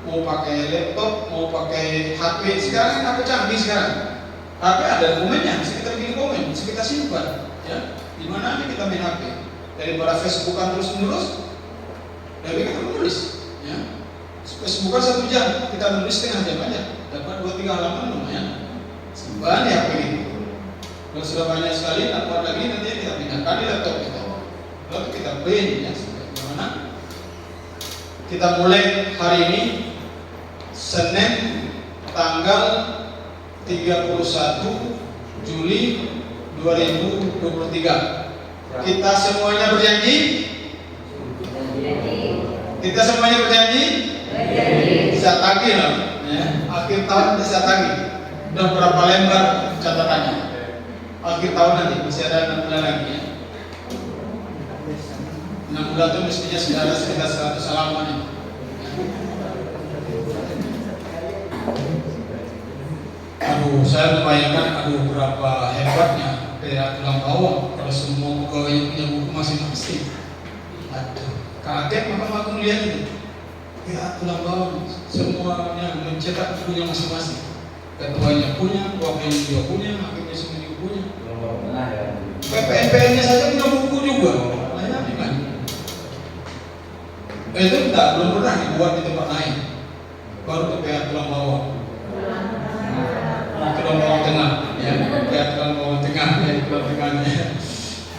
mau pakai laptop, mau pakai HP. Sekarang HP canggih sekarang. HP ada dokumennya, bisa kita bikin dokumen, bisa kita simpan. Ya. Di mana aja kita main HP. Daripada Facebookan terus-menerus, lebih kita menulis. Ya. Facebookan 1 jam, kita menulis setengah jam aja. Dapat 2-3 halaman lumayan. Banyak HP gitu. Kalau sudah banyak sekali, tak kuat lagi nanti kita pindahkan di laptop kita. Lalu kita print ya. Bagaimana? Kita mulai hari ini Senin tanggal 31 Juli 2023. Kita semuanya berjanji? Kita semuanya berjanji? Bisa tagih lah. Ya. Akhir tahun bisa tagih. Udah berapa lembar catatannya? Akhir tahun nanti masih ada 6 bulan lagi ya. 6 bulan itu mestinya sudah ada sekitar 100 halaman ya. Aduh, saya membayangkan berapa hebatnya PA Tulang Bawang kalau semua pegawai punya buku masing-masing. Aduh, kaget Mahkamah Agung lihat itu. PA Tulang Bawang semuanya mencetak bukunya masing-masing. Ketuanya punya, wakilnya juga punya, hakimnya sendiri punya. PPNPN-nya saja punya buku juga. Lainnya gimana? Itu belum pernah dibuat di tempat lain. Baru ke PA Tulang Bawang. Tulang Bawang Tengah, ya. PA Tulang Bawang Tengah, ya, Tulang Tengahnya.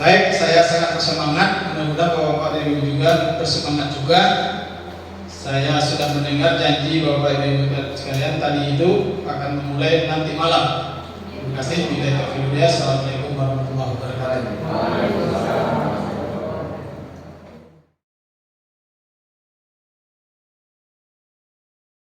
Baik, saya sangat bersemangat. Mudah-mudahan Bapak dan Ibu juga bersemangat juga. Saya sudah mendengar janji Bapak Ibu sekalian tadi itu akan memulai nanti malam. Terima kasih. Assalamualaikum warahmatullahi wabarakatuh.